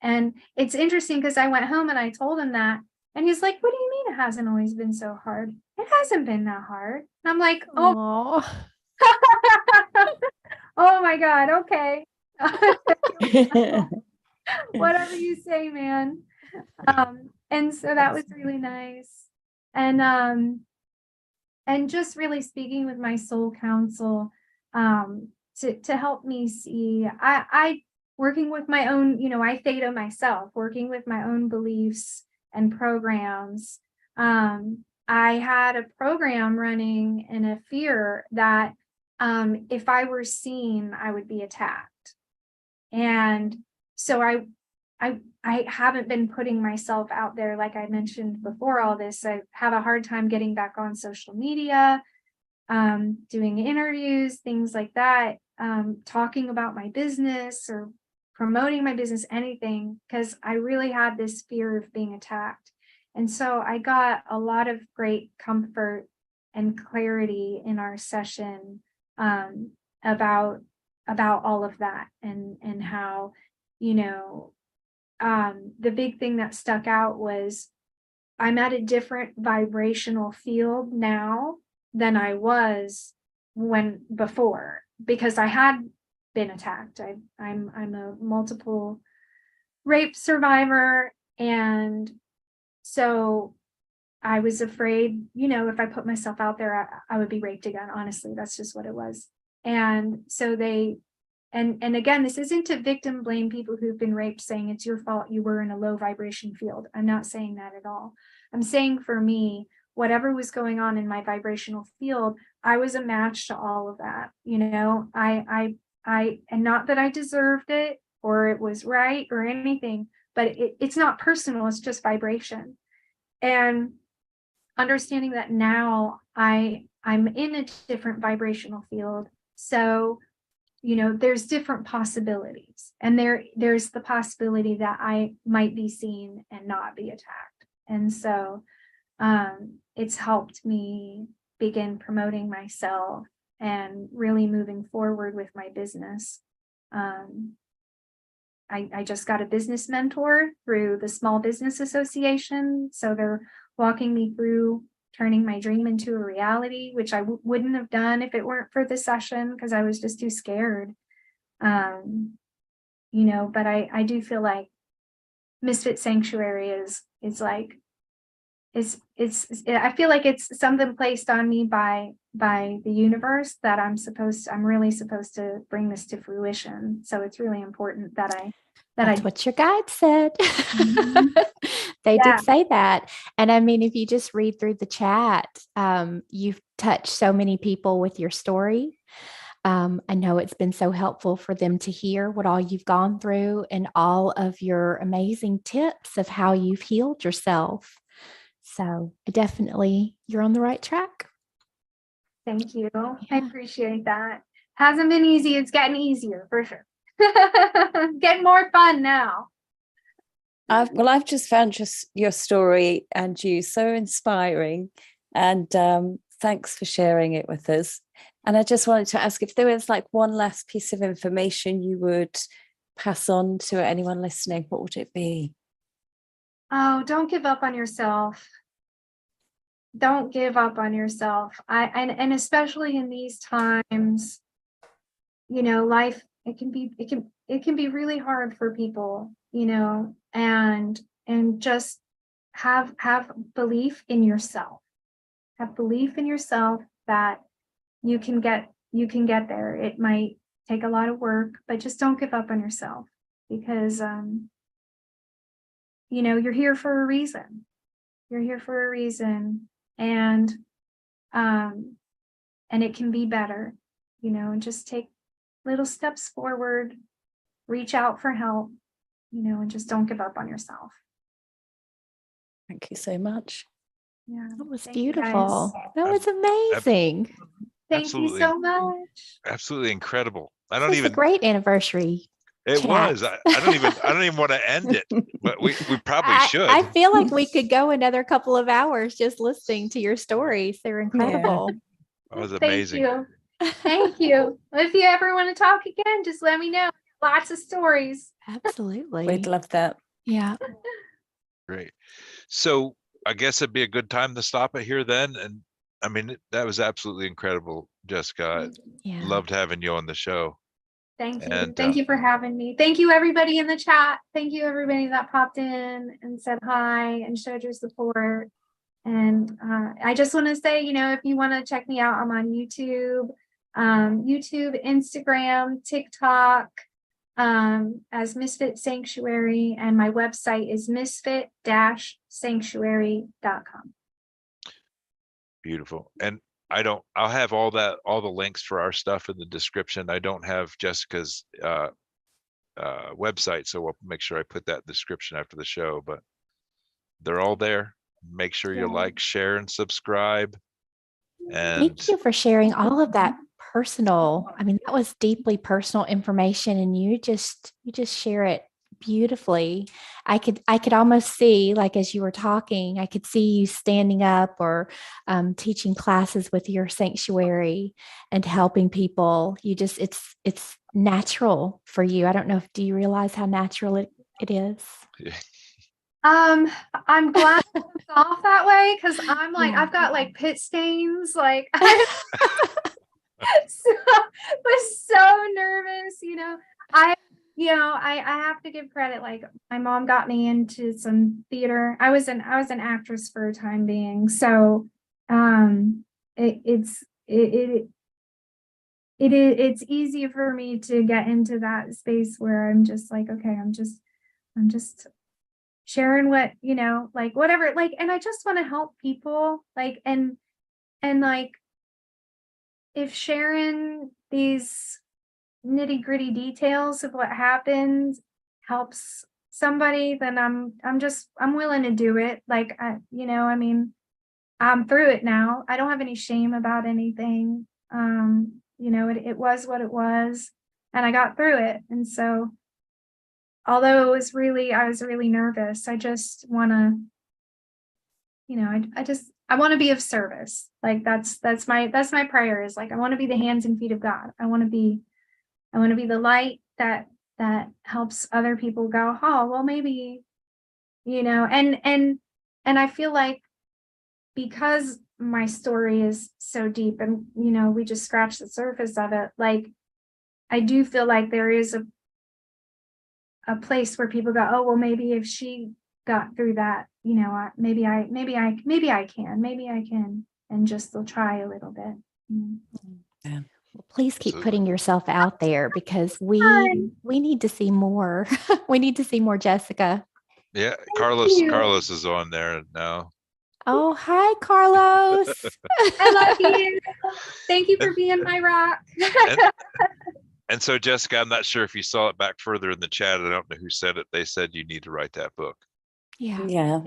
and it's interesting, because I went home and I told him that, and he's like, what do you mean it hasn't always been so hard? It hasn't been that hard. And I'm like, oh. Oh my God, okay. Whatever you say, man. And so that was really nice. And just really speaking with my soul counsel, to help me see, I working with my own, I Theta myself, working with my own beliefs and programs. I had a program running, and a fear that if I were seen, I would be attacked. And so I haven't been putting myself out there, like I mentioned before all this. I have a hard time getting back on social media, doing interviews, things like that, talking about my business or promoting my business, anything, because I really had this fear of being attacked. And so I got a lot of great comfort and clarity in our session, about all of that, and how, the big thing that stuck out was I'm at a different vibrational field now than I was before, because I had been attacked. I'm a multiple rape survivor, and so I was afraid, if I put myself out there, I would be raped again. Honestly, that's just what it was. And so and again, this isn't to victim blame people who've been raped, saying it's your fault, you were in a low vibration field. I'm not saying that at all. I'm saying, for me, whatever was going on in my vibrational field, I was a match to all of that. And not that I deserved it or it was right or anything, but it's not personal, it's just vibration. And understanding that now I'm in a different vibrational field. So, there's different possibilities, and there's the possibility that I might be seen and not be attacked. And so it's helped me begin promoting myself and really moving forward with my business. I just got a business mentor through the Small Business Association. So they're walking me through turning my dream into a reality, which I wouldn't have done if it weren't for the session, because I was just too scared. But I do feel like Misfit Sanctuary is like I feel like it's something placed on me by the universe that I'm really supposed to bring this to fruition. So it's really important that That's what your guide said. Mhm. They Yeah. did say that. And I mean, if you just read through the chat, you've touched so many people with your story. I know it's been so helpful for them to hear what all you've gone through and all of your amazing tips of how you've healed yourself. So definitely you're on the right track. Thank you. I Yeah. appreciate that. Hasn't been easy. It's getting easier for sure. Getting more fun now. I've just found your story and you so inspiring, and thanks for sharing it with us. And I just wanted to ask if there was like one last piece of information you would pass on to anyone listening, what would it be? Oh, don't give up on yourself. Don't give up on yourself. And especially in these times, life, it can be really hard for people, and just have belief in yourself. Have belief in yourself that you can get there. It might take a lot of work, but just don't give up on yourself, because you're here for a reason. You're here for a reason, and it can be better, and just take little steps forward, reach out for help, and just don't give up on yourself. Thank you so much. Yeah, That was thank you, guys. beautiful. That was amazing. Thank Absolutely. you so much. Absolutely incredible. I This don't was even. a great anniversary. It chat. was. I don't even want to end it, but we probably should. I feel like we could go another couple of hours just listening to your stories. They're incredible. That was amazing. Thank you. Thank you. If you ever want to talk again, just let me know. Lots of stories. Absolutely. We'd love that. Yeah. Great. So I guess it'd be a good time to stop it here then. And I mean, that was absolutely incredible, Jessica. Yeah. Loved having you on the show. Thank you. And, Thank you for having me. Thank you, everybody in the chat. Thank you, everybody that popped in and said hi and showed your support. And I just want to say, if you want to check me out, I'm on YouTube, Instagram, TikTok, as Misfit Sanctuary, and my website is misfit-sanctuary.com. Beautiful. And I'll have all the links for our stuff in the description. I don't have Jessica's website, so we'll make sure I put that in the description after the show, but they're all there. Make sure you like, share, and subscribe. And thank you for sharing all of that personal. I mean, that was deeply personal information, and you just share it beautifully. I could almost see, like, as you were talking, I could see you standing up or teaching classes with your sanctuary and helping people. It's natural for you. I don't know do you realize how natural it is? I'm glad it's off that way, because I'm like, I've got like pit stains, like I was so nervous, I have to give credit. Like, my mom got me into some theater. I was an actress for a time being. So it's easy for me to get into that space where I'm just like, okay, I'm just sharing what, like, whatever, like, and I just want to help people, like, and like, if sharing these nitty-gritty details of what happens helps somebody, then I'm willing to do it. Like, I mean, I'm through it now. I don't have any shame about anything. It was what it was, and I got through it. And so, although I was really nervous, I just want to, I want to be of service. Like, that's my prayer, is like, I want to be the hands and feet of God. I want to be the light that helps other people go, oh, well, maybe, and I feel like, because my story is so deep, and, we just scratched the surface of it. Like, I do feel like there is a place where people go, oh, well, maybe if she got through that, you know, maybe I can, and just will try a little bit. Yeah. Well, please keep Absolutely. putting yourself out there, because we need to see more. We need to see more Jessica. Yeah, you. Carlos is on there now. Oh, hi, Carlos. I love you. Thank you for being my rock. And so, Jessica, I'm not sure if you saw it back further in the chat. I don't know who said it. They said you need to write that book. Yeah. Yeah.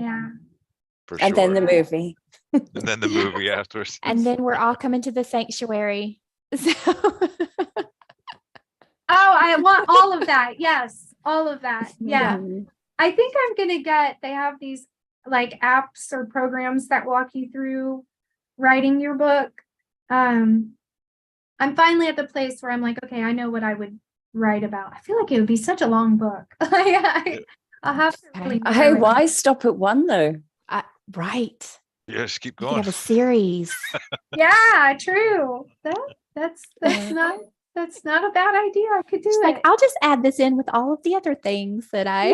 For And sure. then the movie. And then the movie afterwards. And then we're all coming to the sanctuary. So I want all of that. Yes, all of that. Yeah. Mhm. I think I'm going to they have these like apps or programs that walk you through writing your book. I'm finally at the place where I'm like, okay, I know what I would write about. I feel like it would be such a long book. I'll have to really. Hey, why stop at one though? right. Yes, keep You could going. have a series. Yeah, true. That's not a bad idea. I could do She's it. like, I'll just add this in with all of the other things that I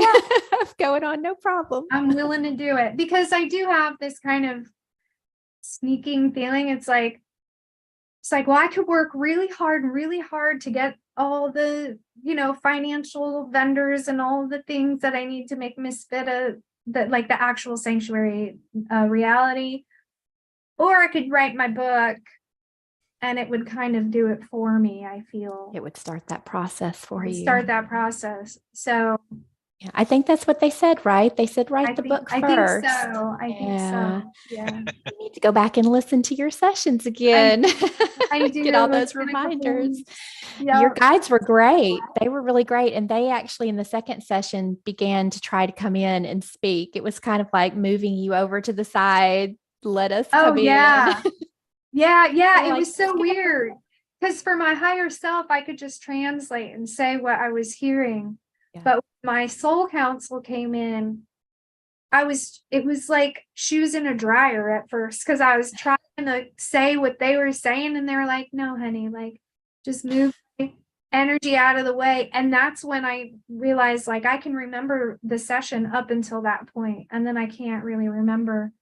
have going on. No problem. I'm willing to do it, because I do have this kind of sneaking feeling. It's like, well, I could work really hard to get all the, you know, financial vendors and all the things that I need to make Misfit the actual sanctuary reality. Or I could write my book and it would kind of do it for me. I feel It would start that process for you. start that process. So yeah, I think that's what they said, right? They said, write the book first. I think so. Yeah. You need to go back and listen to your sessions again. I do. Get all It's those really reminders. cool. Yep. Your guides were great. They were really great. And they actually, in the second session, began to try to come in and speak. It was kind of like moving you over to the side. Let us come in. Yeah. It Like, was so weird, because for my higher self, I could just translate and say what I was hearing. Yeah. But when my soul council came in, it was like shoes in a dryer at first, because I was trying to say what they were saying, and they were like, no, honey, like just move energy out of the way. And that's when I realized, like, I can remember the session up until that point, and then I can't really remember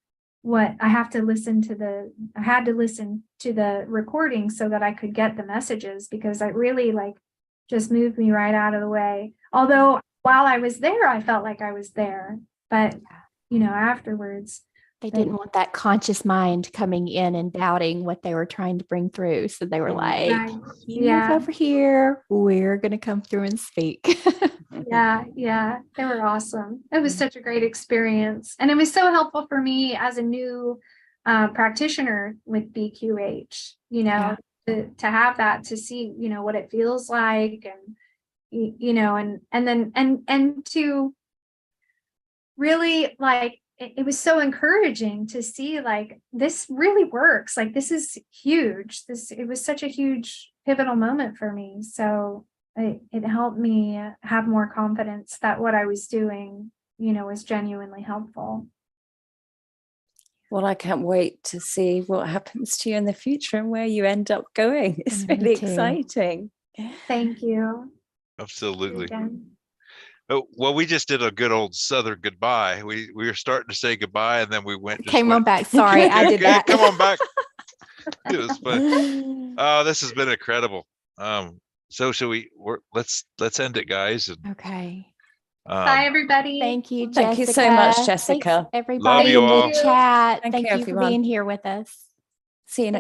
what I had to listen to the recording so that I could get the messages, because it really like just moved me right out of the way. Although while I was there, I felt like I was there, but you know, afterwards They didn't want that conscious mind coming in and doubting what they were trying to bring through. So they were like, you move over here, we're going to come through and speak. Yeah, they were awesome. It was such a great experience. And it was so helpful for me as a new practitioner with BQH, you know, to have that, to see, you know, what it feels like, and, you know, and to really like, it was so encouraging to see like, this really works. Like, this is huge. It was such a huge pivotal moment for me. So it helped me have more confidence that what I was doing, you know, was genuinely helpful. Well, I can't wait to see what happens to you in the future and where you end up going. It's really exciting. Thank you. Absolutely. Oh, well, we just did a good old Southern goodbye. We were starting to say goodbye, and then we came on back. Sorry, I did that. Come on back. It was fun. Oh, this has been incredible. So should let's end it, guys. And, okay. Bye, everybody. Thank you, Thank Jessica. you so much, Jessica. Thanks, everybody Love you in all. the chat. Thank Thank you, you for everyone. being here with us. See you next